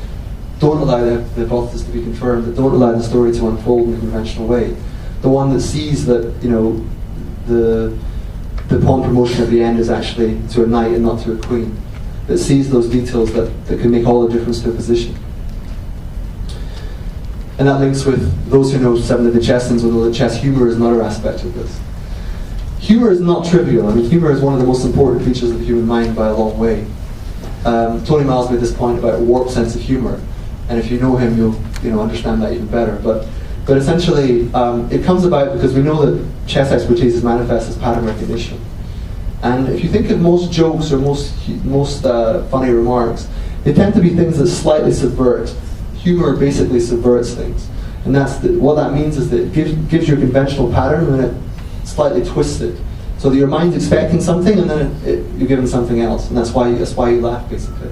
don't allow the hypothesis to be confirmed, that don't allow the story to unfold in a conventional way. The one that sees that, you know, the pawn promotion at the end is actually to a knight and not to a queen. That sees those details that can make all the difference to a position. And that links with those who know Seven of the Chessons will know that chess humor is another aspect of this. Humor is not trivial. I mean, humor is one of the most important features of the human mind by a long way. Tony Miles made this point about a warped sense of humor, and if you know him, you'll understand that even better. But essentially, it comes about because we know that chess expertise is manifest as pattern recognition. And if you think of most jokes or most funny remarks, they tend to be things that slightly subvert. Humor basically subverts things, and what that means is that it gives you a conventional pattern and then it slightly twists it, so that your mind's expecting something and then you're given something else, and that's why you laugh basically.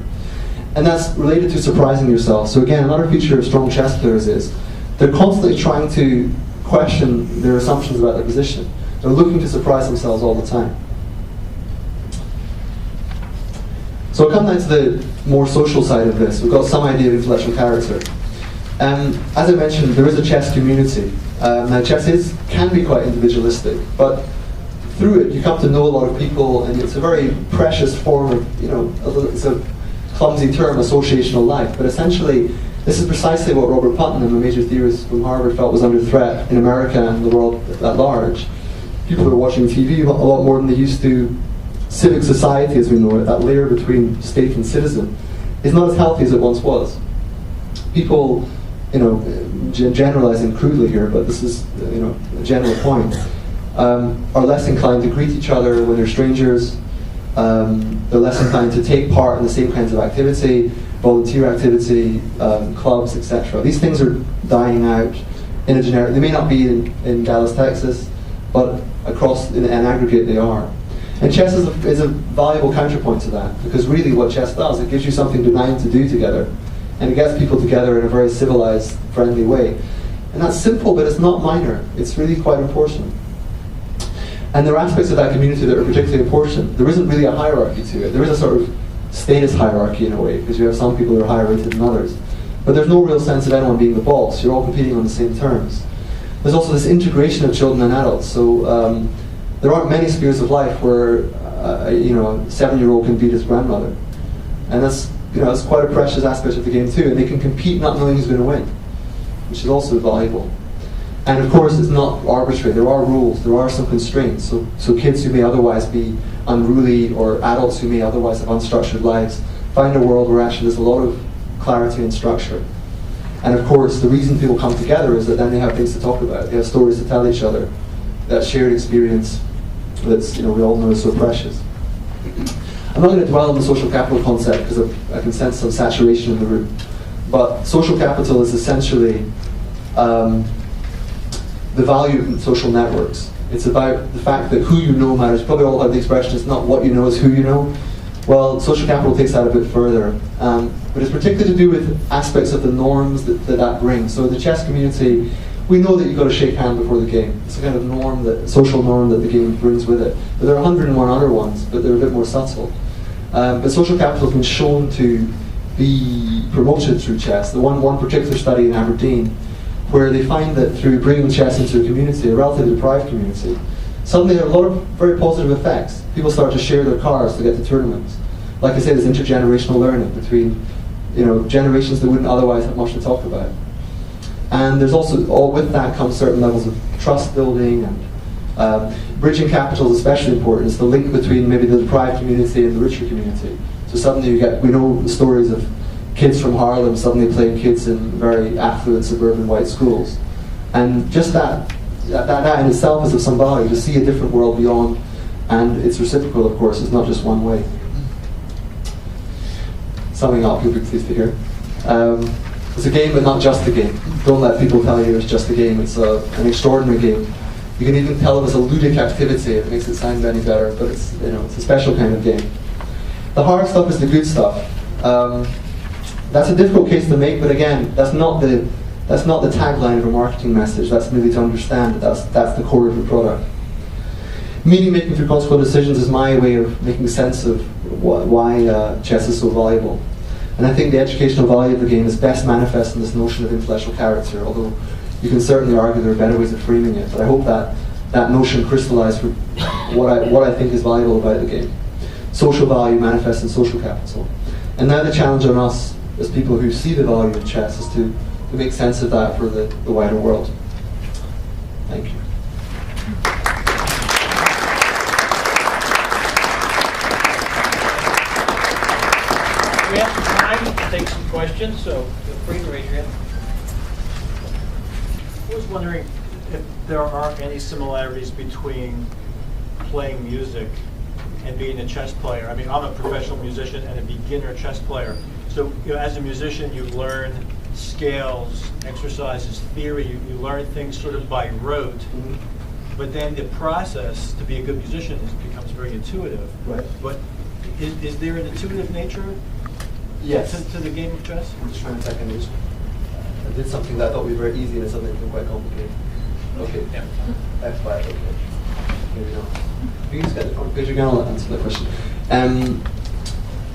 And that's related to surprising yourself. So again, another feature of strong chess players is they're constantly trying to question their assumptions about their position. They're looking to surprise themselves all the time. So I'll come now to the more social side of this. We've got some idea of intellectual character. As I mentioned, there is a chess community. Now chess can be quite individualistic, but through it you come to know a lot of people, and it's a very precious form of, you know, it's a clumsy term, associational life, but essentially this is precisely what Robert Putnam, a major theorist from Harvard, felt was under threat in America and the world at large. People are watching TV a lot more than they used to. Civic society, as we know it, that layer between state and citizen, is not as healthy as it once was. People, you know, generalizing crudely here, but this is, you know, a general point, are less inclined to greet each other when they're strangers. They're less inclined to take part in the same kinds of activity, volunteer activity, clubs, etc. These things are dying out in a generic. They may not be in Dallas, Texas, but across in aggregate they are. And chess is a valuable counterpoint to that, because really what chess does, it gives you something benign to do together, and it gets people together in a very civilized, friendly way. And that's simple, but it's not minor. It's really quite important. And there are aspects of that community that are particularly important. There isn't really a hierarchy to it. There is a sort of status hierarchy in a way, because you have some people who are higher rated than others. But there's no real sense of anyone being the boss. You're all competing on the same terms. There's also this integration of children and adults. So there aren't many spheres of life where you know, a 7-year-old can beat his grandmother, and that's, you know, that's quite a precious aspect of the game too. And they can compete not knowing who's going to win, which is also valuable. And of course, it's not arbitrary. There are rules. There are some constraints. So kids who may otherwise be unruly, or adults who may otherwise have unstructured lives, find a world where actually there's a lot of clarity and structure. And of course, the reason people come together is that then they have things to talk about. They have stories to tell each other. That shared experience that's, you know, we all know is so precious. I'm not going to dwell on the social capital concept because I can sense some saturation in the room. But social capital is essentially the value of social networks. It's about the fact that who you know matters. Probably all heard the expression, it's not what you know, it's who you know. Well, social capital takes that a bit further. But it's particularly to do with aspects of the norms that brings. So in the chess community, we know that you've got to shake hands before the game. It's a kind of norm, social norm that the game brings with it. But there are 101 other ones, but they're a bit more subtle. But social capital has been shown to be promoted through chess. The one particular study in Aberdeen, where they find that through bringing chess into a community, a relatively deprived community, suddenly there are a lot of very positive effects. People start to share their cars to get to tournaments. Like I said, there's intergenerational learning between, you know, generations that wouldn't otherwise have much to talk about. And there's also, all with that comes certain levels of trust building, and bridging capital is especially important. It's the link between maybe the deprived community and the richer community. So suddenly we know the stories of kids from Harlem suddenly playing kids in very affluent suburban white schools. And just that in itself is of some value, to see a different world beyond, and it's reciprocal, of course, it's not just one way. Summing up, you'll be pleased to hear. It's a game, but not just a game. Don't let people tell you it's just a game. It's an extraordinary game. You can even tell it was a ludic activity. It makes it sound any better, but it's, you know, it's a special kind of game. The hard stuff is the good stuff. That's a difficult case to make, but again, that's not the That's not the tagline of a marketing message. That's merely to understand that that's the core of the product. Meaning making through consequential decisions is my way of making sense of why chess is so valuable. And I think the educational value of the game is best manifest in this notion of intellectual character, although you can certainly argue there are better ways of framing it. But I hope that notion crystallized for what I think is valuable about the game. Social value manifests in social capital. And now the challenge on us as people who see the value in chess is to make sense of that for the wider world. Thank you. We have some time to take some questions, so feel free to raise your hand. I was wondering if there are any similarities between playing music and being a chess player. I mean, I'm a professional musician and a beginner chess player. So, as a musician, you learn scales, exercises, theory. You learn things sort of by rote. Mm-hmm. But then the process to be a good musician becomes very intuitive. Right. But is there an intuitive nature Yes. to the game of chess? I'm just trying to take a note. I did something that I thought would be very easy and it's something that's been quite complicated. Okay. Yeah. F5, okay. Maybe not. You just get the point, because you're going to answer that question.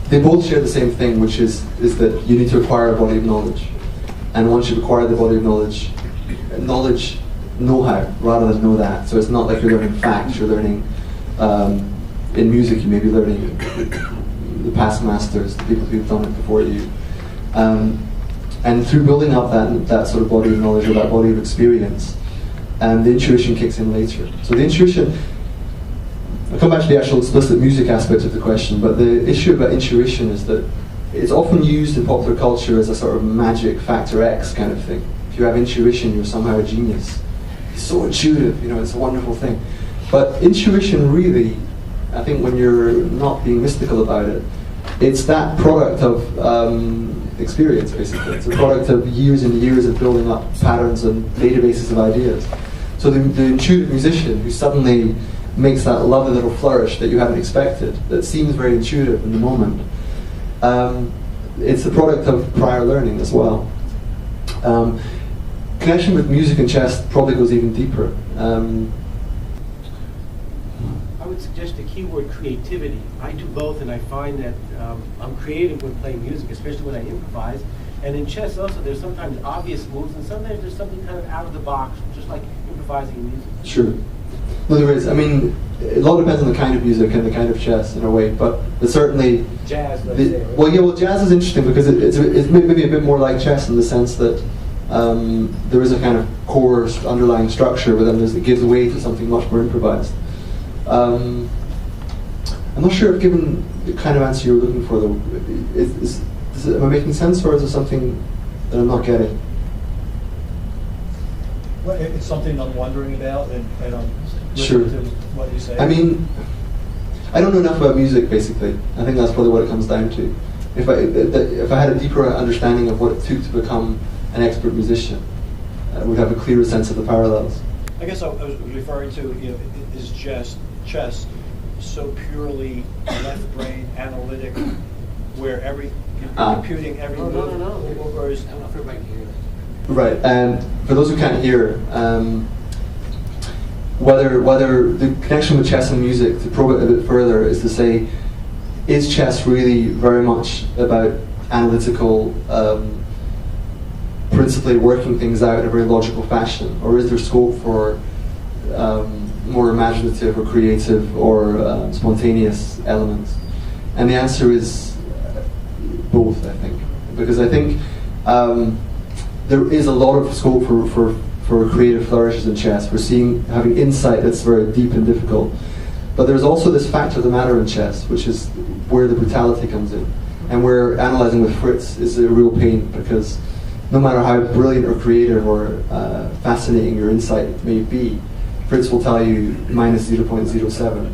They both share the same thing, which is that you need to acquire a body of knowledge. And once you've acquired the body of knowledge, know-how, rather than know that. So it's not like you're learning facts, you're learning, in music you may be learning the past masters, the people who've done it before you. And through building up that sort of body of knowledge or that body of experience, the intuition kicks in later. So the intuition, I'll come back to the actual explicit music aspect of the question, but the issue about intuition is that it's often used in popular culture as a sort of magic factor X kind of thing. If you have intuition, you're somehow a genius. It's so intuitive, it's a wonderful thing. But intuition really, I think when you're not being mystical about it, it's that product of experience, basically. It's a product of years and years of building up patterns and databases of ideas. So the intuitive musician who suddenly makes that lovely little flourish that you haven't expected, that seems very intuitive in the moment, it's the product of prior learning as well. Connection with music and chess probably goes even deeper. I would suggest the keyword creativity. I do both, and I find that I'm creative when playing music, especially when I improvise. And in chess also, there's sometimes obvious moves, and sometimes there's something kind of out of the box, just like improvising in music. Sure. No, there is. I mean, a lot depends on the kind of music and the kind of chess in a way, but certainly... Jazz, let's say. Right? Well, jazz is interesting because it's maybe a bit more like chess in the sense that there is a kind of core underlying structure, but then it gives way to something much more improvised. I'm not sure I've given the kind of answer you were looking for, though. Am I making sense, or is it something that I'm not getting? Well, it's something I'm wondering about, and I'm Sure. listening to what you say. I mean, I don't know enough about music, basically. I think that's probably what it comes down to. If I had a deeper understanding of what it took to become an expert musician, I would have a clearer sense of the parallels. I guess I was referring to, is just chess so purely left brain analytic, where computing every move, or is Right, and for those who can't hear, whether the connection with chess and music, to probe it a bit further, is to say, is chess really very much about analytical, principally working things out in a very logical fashion, or is there scope for more imaginative or creative or spontaneous elements? And the answer is both, I think, because I think there is a lot of scope for creative flourishes in chess. We're having insight that's very deep and difficult. But there's also this fact of the matter in chess, which is where the brutality comes in. And where analyzing with Fritz is a real pain, because no matter how brilliant or creative or fascinating your insight may be, Fritz will tell you minus 0.07.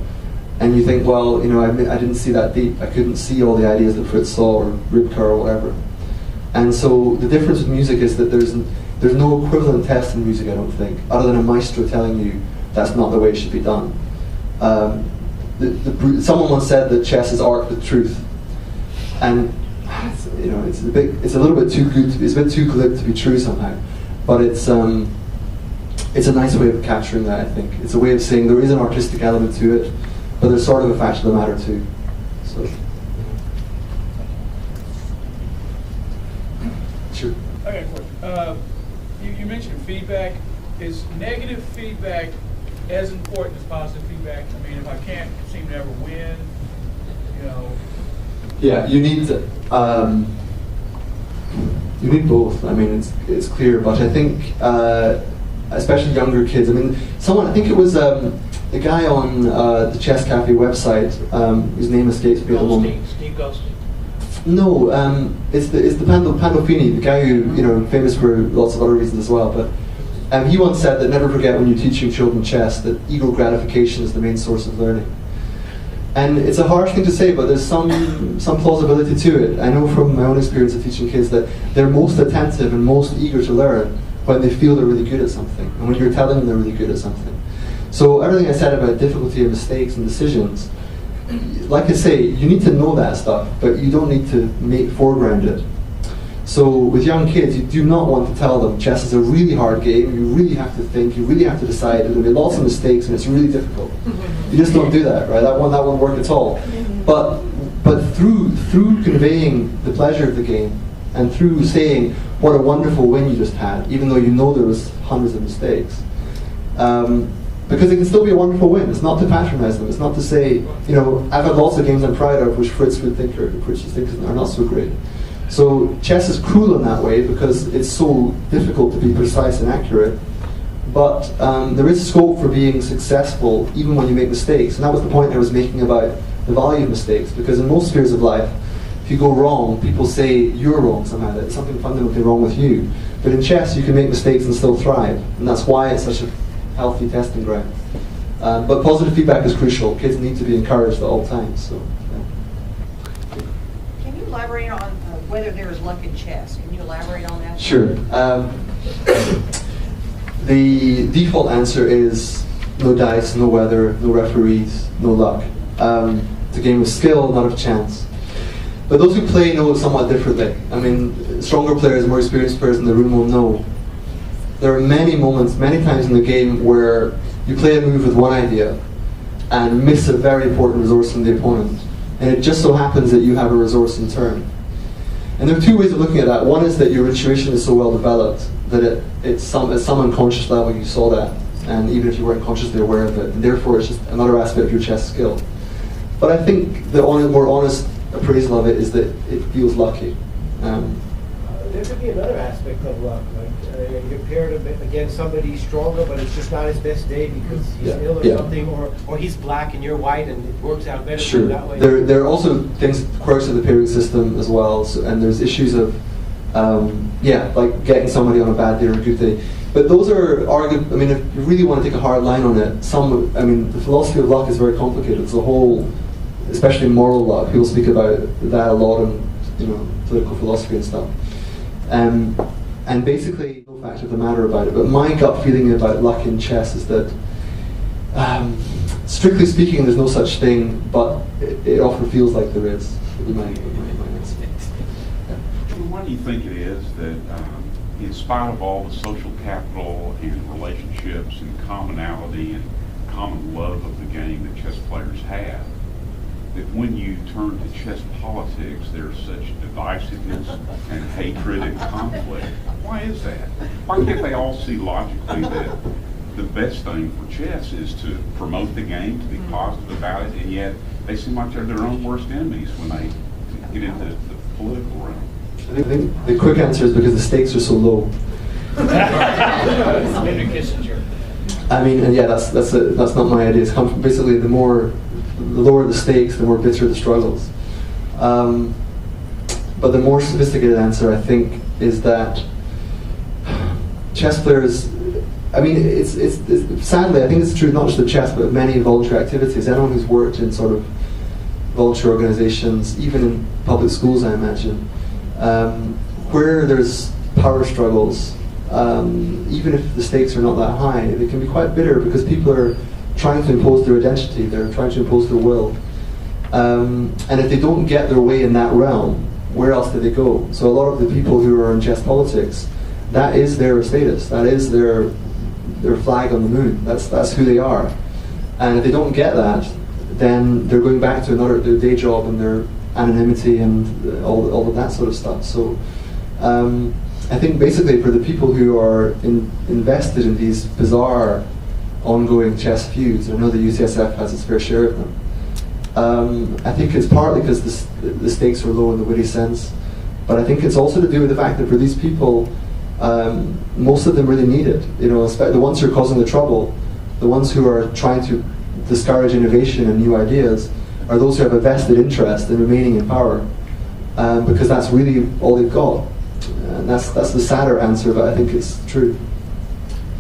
And you think, well, I didn't see that deep. I couldn't see all the ideas that Fritz saw, or Ribka, or whatever. And so the difference with music is that there's no equivalent test in music, I don't think, other than a maestro telling you that's not the way it should be done. Someone once said that chess is art with truth, and it's a little bit too good. It's a bit too glib to be true somehow. but it's a nice way of capturing that, I think. It's a way of saying there is an artistic element to it, but there's sort of a fact of the matter too. So, sure. I got a question. You mentioned feedback. Is negative feedback as important as positive feedback? I mean, if I can't seem to ever win, you know. Yeah, you need both. I mean, it's clear, but I think especially younger kids. I mean, I think it was a guy on the Chess Cafe website. His name escapes me at the moment. Steve Goldstein. No, it's the Pandolfini, the guy who famous for lots of other reasons as well. But he once said that never forget when you're teaching children chess that ego gratification is the main source of learning. And it's a harsh thing to say, but there's some plausibility to it. I know from my own experience of teaching kids that they're most attentive and most eager to learn when they feel they're really good at something, and when you're telling them they're really good at something. So everything I said about difficulty and mistakes and decisions, like I say, you need to know that stuff, but you don't need to foreground it. So with young kids, you do not want to tell them chess is a really hard game, you really have to think, you really have to decide, there's going to be lots of mistakes and it's really difficult. You just don't do that, right? That won't work at all. But through conveying the pleasure of the game, and through saying what a wonderful win you just had, even though you know there was hundreds of mistakes, because it can still be a wonderful win. It's not to patronize them. It's not to say, I've had lots of games I'm proud of which Fritz would think are not so great. So chess is cruel in that way because it's so difficult to be precise and accurate. But there is scope for being successful even when you make mistakes. And that was the point I was making about the value of mistakes. Because in most spheres of life, if you go wrong, people say you're wrong somehow, that there's something fundamentally wrong with you. But in chess, you can make mistakes and still thrive. And that's why it's such a healthy testing ground. But positive feedback is crucial. Kids need to be encouraged at all times. So, yeah. Can you elaborate on whether there is luck in chess? Can you elaborate on that? Sure. The default answer is no dice, no weather, no referees, no luck. It's a game of skill, not of chance. But those who play know it somewhat differently. I mean, stronger players, more experienced players in the room will know. There are many moments, many times in the game where you play a move with one idea and miss a very important resource from the opponent. And it just so happens that you have a resource in turn. And there are two ways of looking at that. One is that your intuition is so well developed that at some unconscious level you saw that, and even if you weren't consciously aware of it, and therefore it's just another aspect of your chess skill. But I think the more honest appraisal of it is that it feels lucky. There could be another aspect of luck, like you're paired against somebody stronger, but it's just not his best day because he's ill or something, or he's black and you're white, and it works out better Sure. that way. There are also quirks of the pairing system as well, and there's issues of like getting somebody on a bad day or a good day. But those are argued. I mean, if you really want to take a hard line on it, the philosophy of luck is very complicated. It's a whole, especially moral luck. People speak about that a lot in political philosophy and stuff. And basically, no fact of the matter about it. But my gut feeling about luck in chess is that, strictly speaking, there's no such thing, but it often feels like there is. Would be my answer. Why do you think it is that, in spite of all the social capital and relationships and commonality and common love of the game that chess players have, that when you turn to chess politics, there's such divisiveness and hatred and conflict? Why is that? Why can't they all see logically that the best thing for chess is to promote the game, to be positive about it, and yet they seem like they're their own worst enemies when they get into the political realm? I think the quick answer is because the stakes are so low. I mean, and yeah, that's not my idea. It's basically the lower the stakes, the more bitter the struggles. But the more sophisticated answer, I think, is that chess players. I mean, it's sadly, I think it's true not just of chess, but of many voluntary activities. Anyone who's worked in sort of voluntary organizations, even in public schools, I imagine, where there's power struggles, even if the stakes are not that high, they can be quite bitter because people are trying to impose their identity, they're trying to impose their will. And if they don't get their way in that realm, where else do they go? So a lot of the people who are in chess politics that is their status. That is their flag on the moon. That's who they are. And if they don't get that, then they're going back to their day job and their anonymity and all of that sort of stuff. So I think basically for the people who are invested in these bizarre ongoing chess feuds, I know the UCSF has its fair share of them. I think it's partly because the stakes are low in the witty sense, but I think it's also to do with the fact that for these people, most of them really need it. You know, the ones who are causing the trouble, the ones who are trying to discourage innovation and new ideas, are those who have a vested interest in remaining in power, because that's really all they've got. And that's the sadder answer, but I think it's true.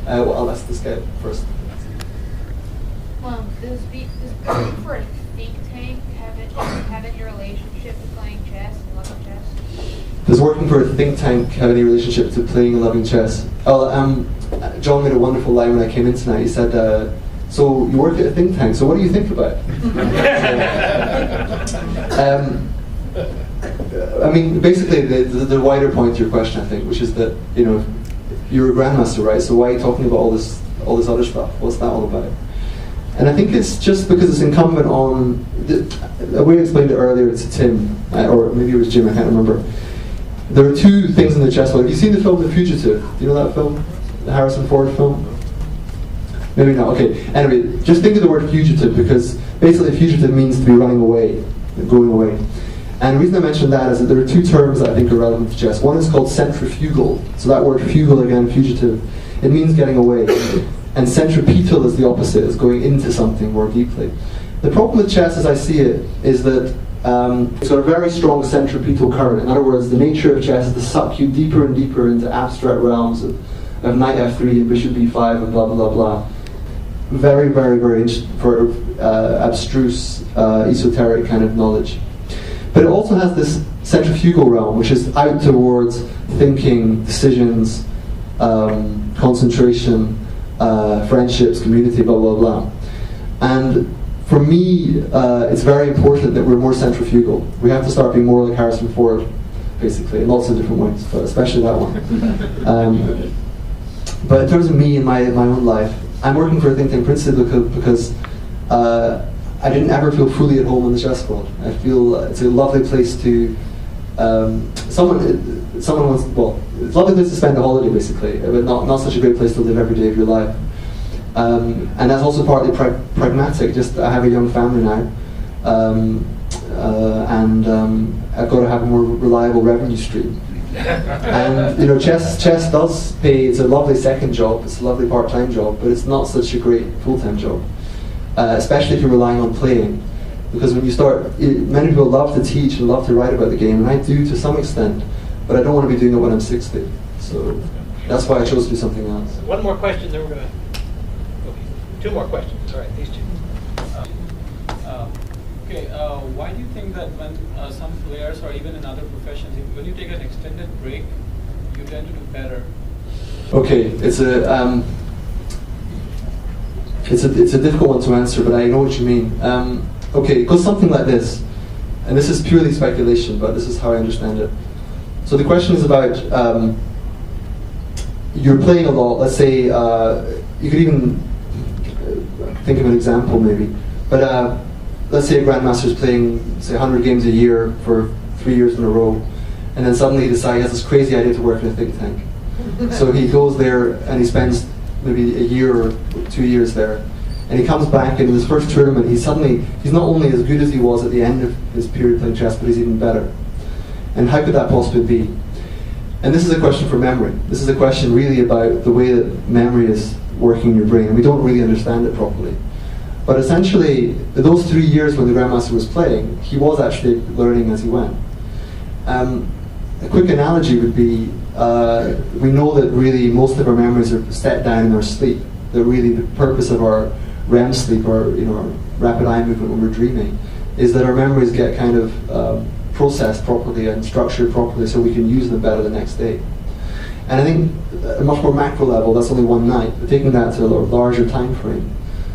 Well, I'll ask this guy first. Does working for a think tank have any relationship to playing chess and loving chess? Does working for a think tank have any relationship to playing and loving chess? Oh, John made a wonderful line when I came in tonight. He said, so you work at a think tank, so what do you think about? I mean, basically, the wider point to your question, I think, which is that, you know, you're a grandmaster, right? So why are you talking about all this other stuff? What's that all about? And I think it's just because it's incumbent on, the way I explained it earlier to Tim, or maybe it was Jim, I can't remember. There are two things in the chess world. Have you seen the film The Fugitive? Do you know that film? The Harrison Ford film? Maybe not, okay. Anyway, just think of the word fugitive, because basically fugitive means to be running away, going away. And the reason I mention that is that there are two terms that I think are relevant to chess. One is called centrifugal. So that word fugal again, fugitive, it means getting away. And centripetal is the opposite, is going into something more deeply. The problem with chess, as I see it, is that it's got a very strong centripetal current. In other words, the nature of chess is to suck you deeper and deeper into abstract realms of knight f3 and bishop b5 and blah, blah, blah, blah. Very, very, very for abstruse, esoteric kind of knowledge. But it also has this centrifugal realm, which is out towards thinking, decisions, concentration, friendships, community, blah, blah, blah. And for me, it's very important that we're more centrifugal. We have to start being more like Harrison Ford, basically, in lots of different ways, but especially that one. But in terms of me and my own life, I'm working for a think tank principally because I didn't ever feel fully at home in the chess world. I feel it's a lovely place to, someone wants, well, it's a lovely place to spend a holiday basically, but not such a great place to live every day of your life. And that's also partly pragmatic, just I have a young family now, and I've got to have a more reliable revenue stream. And you know, chess does pay. It's a lovely second job. It's a lovely part-time job, but it's not such a great full-time job, especially if you're relying on playing. Because when you start, many people love to teach and love to write about the game, and I do to some extent, but I don't want to be doing it when I'm 60. So that's why I chose to do something else. One more question, then we're going to. Okay. Two more questions. All right, these two. Why do you think that when some players or even in other professions, when you take an extended break, you tend to do better? Okay, it's a difficult one to answer, but I know what you mean. Okay, it goes something like this, and this is purely speculation, but this is how I understand it. So the question is about you're playing a lot. Let's say you could even think of an example, maybe, but. Let's say a grandmaster is playing, say, 100 games a year for 3 years in a row, and then suddenly he decides he has this crazy idea to work in a think tank. So he goes there and he spends maybe a year or 2 years there, and he comes back, and in his first tournament, he's not only as good as he was at the end of his period playing chess, but he's even better. And how could that possibly be? And this is a question for memory. This is a question really about the way that memory is working in your brain, and we don't really understand it properly. But essentially, those 3 years when the Grandmaster was playing, he was actually learning as he went. A quick analogy would be, we know that really most of our memories are set down in our sleep. That really the purpose of our REM sleep, or our rapid eye movement when we're dreaming, is that our memories get kind of processed properly and structured properly so we can use them better the next day. And I think at a much more macro level, that's only one night, but taking that to a larger time frame,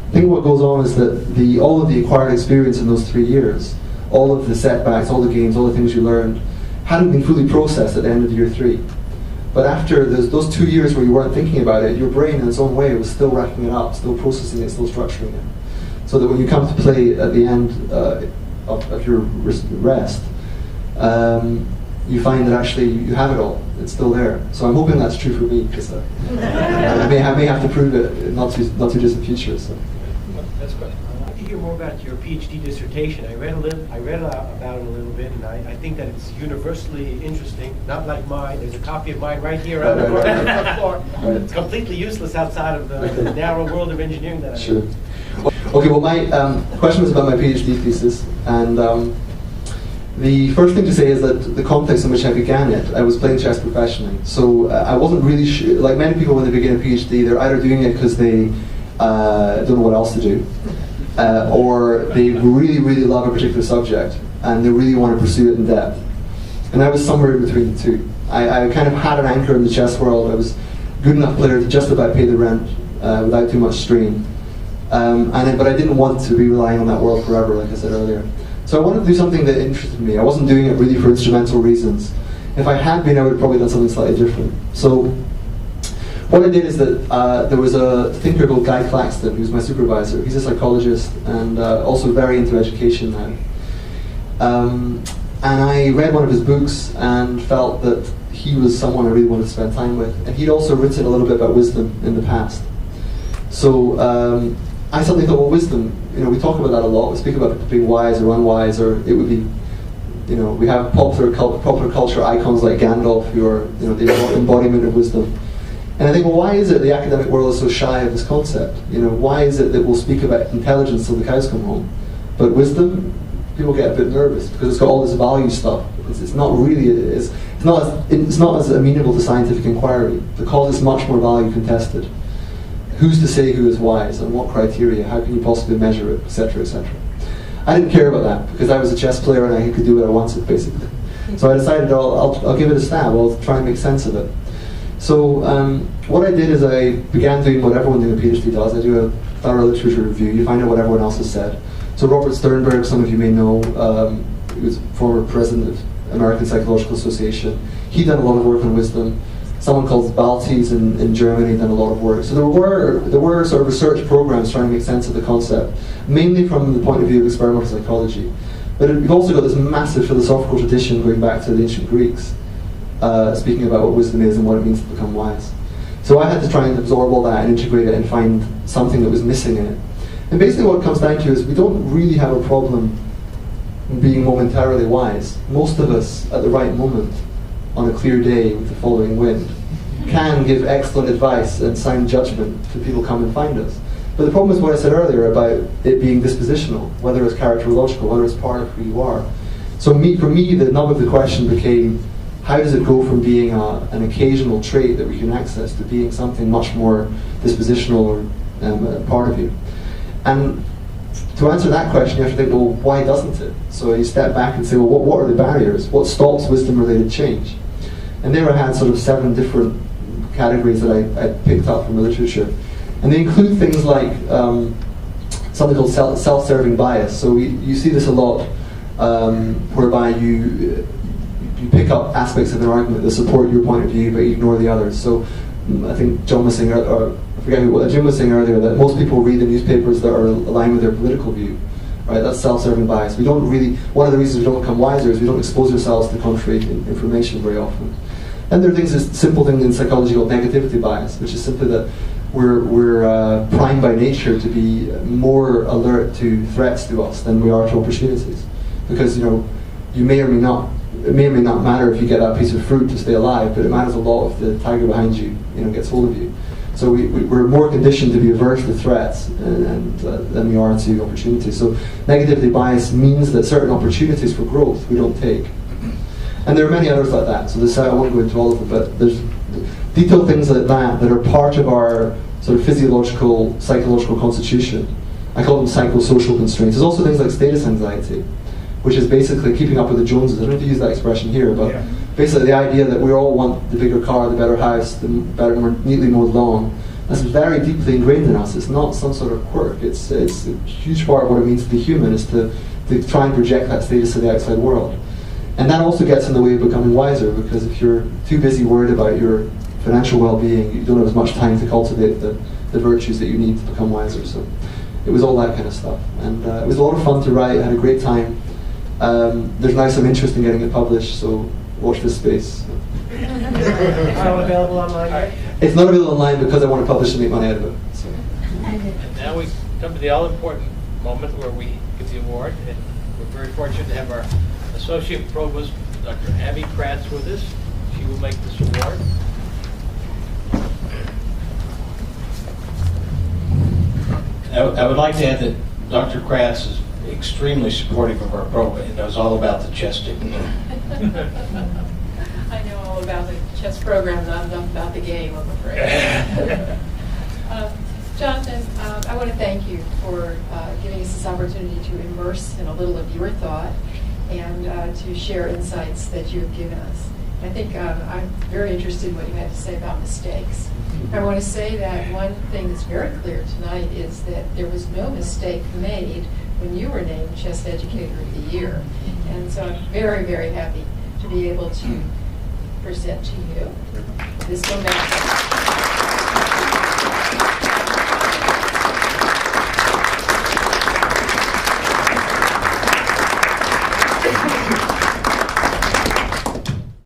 I think what goes on is that all of the acquired experience in those 3 years, all of the setbacks, all the games, all the things you learned, hadn't been fully processed at the end of year 3. But after those 2 years where you weren't thinking about it, your brain in its own way was still racking it up, still processing it, still structuring it. So that when you come to play at the end of your rest, you find that actually you have it all. It's still there. So I'm hoping that's true for me, because I may have to prove it in not too distant future. So. That's good. I'd like to hear more about your PhD dissertation. I read about it a little bit, and I think that it's universally interesting. Not like mine. There's a copy of mine right here on the floor. Right. It's completely useless outside of the narrow world of engineering that I'm Sure. in. Okay. Well, my question was about my PhD thesis, and the first thing to say is that the context in which I began it, I was playing chess professionally. So I wasn't really sure. Like many people, when they begin a PhD, they're either doing it because they don't know what else to do, or they really, really love a particular subject and they really want to pursue it in depth. And I was somewhere in between the two. I kind of had an anchor in the chess world. I was a good enough player to just about pay the rent without too much strain. But I didn't want to be relying on that world forever, like I said earlier. So I wanted to do something that interested me. I wasn't doing it really for instrumental reasons. If I had been, I would have probably done something slightly different. So what I did is that there was a thinker called Guy Claxton, who's my supervisor. He's a psychologist and also very into education now. And I read one of his books and felt that he was someone I really wanted to spend time with. And he'd also written a little bit about wisdom in the past. So I suddenly thought, well, wisdom, we talk about that a lot. We speak about it being wise or unwise, or it would be, we have popular culture icons like Gandalf, who are, the embodiment of wisdom. And I think, well, why is it the academic world is so shy of this concept? Why is it that we'll speak about intelligence till the cows come home, but wisdom, people get a bit nervous because it's got all this value stuff. It's not really, it's not as amenable to scientific inquiry because it's much more value contested. Who's to say who is wise, and what criteria? How can you possibly measure it, etc., etc. I didn't care about that because I was a chess player and I could do what I wanted, basically. So I decided I'll give it a stab. I'll try and make sense of it. So what I did is I began doing what everyone doing a PhD does. I do a thorough literature review. You find out what everyone else has said. So Robert Sternberg, some of you may know, he was former president of American Psychological Association. He'd done a lot of work on wisdom. Someone called Baltes in Germany done a lot of work. So there were sort of research programs trying to make sense of the concept, mainly from the point of view of experimental psychology. But we've also got this massive philosophical tradition going back to the ancient Greeks, speaking about what wisdom is and what it means to become wise. So I had to try and absorb all that and integrate it and find something that was missing in it. And basically what it comes down to is we don't really have a problem being momentarily wise. Most of us, at the right moment, on a clear day with the following wind, can give excellent advice and sound judgment to people come and find us. But the problem is what I said earlier about it being dispositional, whether it's characterological, whether it's part of who you are. So for me, the nub of the question became, how does it go from being an occasional trait that we can access to being something much more dispositional or part of you? And to answer that question, you have to think, well, why doesn't it? So you step back and say, well, what are the barriers? What stops wisdom-related change? And there I had sort of 7 different categories that I picked up from the literature. And they include things like something called self-serving bias. So you see this a lot, whereby you pick up aspects of an argument that support your point of view, but you ignore the others. So I think John was saying, or I forget what Jim was saying earlier, that most people read the newspapers that are aligned with their political view. Right, that's self-serving bias. We don't really. One of the reasons we don't become wiser is we don't expose ourselves to contrary information very often. And there are things, a simple thing in psychology called negativity bias, which is simply that we're primed by nature to be more alert to threats to us than we are to opportunities. Because you may or may not. It may or may not matter if you get that piece of fruit to stay alive, but it matters a lot if the tiger behind you, gets hold of you. So we're more conditioned to be averse to threats than we are to opportunities. So negativity bias means that certain opportunities for growth we don't take. And there are many others like that. So I won't go into all of them, but there's detailed things like that are part of our sort of physiological, psychological constitution. I call them psychosocial constraints. There's also things like status anxiety, which is basically keeping up with the Joneses. I don't know if you use that expression here, but basically the idea that we all want the bigger car, the better house, the better, more neatly mowed lawn. That's very deeply ingrained in us. It's not some sort of quirk. It's a huge part of what it means to be human is to try and project that status to the outside world. And that also gets in the way of becoming wiser, because if you're too busy worried about your financial well-being, you don't have as much time to cultivate the virtues that you need to become wiser. So it was all that kind of stuff. And it was a lot of fun to write. I had a great time. There's now some interest in getting it published, so watch this space. Are available online? It's not available online because I want to publish and make money out of it. So. And now we come to the all-important moment where we give the award. And we're very fortunate to have our Associate Provost, Dr. Abby Kratz, with us. She will make this award. I would like to add that Dr. Kratz is extremely supportive of our program and knows all about the chess technique. I know all about the chess program, not enough about the game, I'm afraid. Jonathan, I want to thank you for giving us this opportunity to immerse in a little of your thought and to share insights that you've given us. I think I'm very interested in what you had to say about mistakes. I want to say that one thing that's very clear tonight is that there was no mistake made when you were named Chess Educator of the Year. And so I'm very, very happy to be able to present to you this momentum.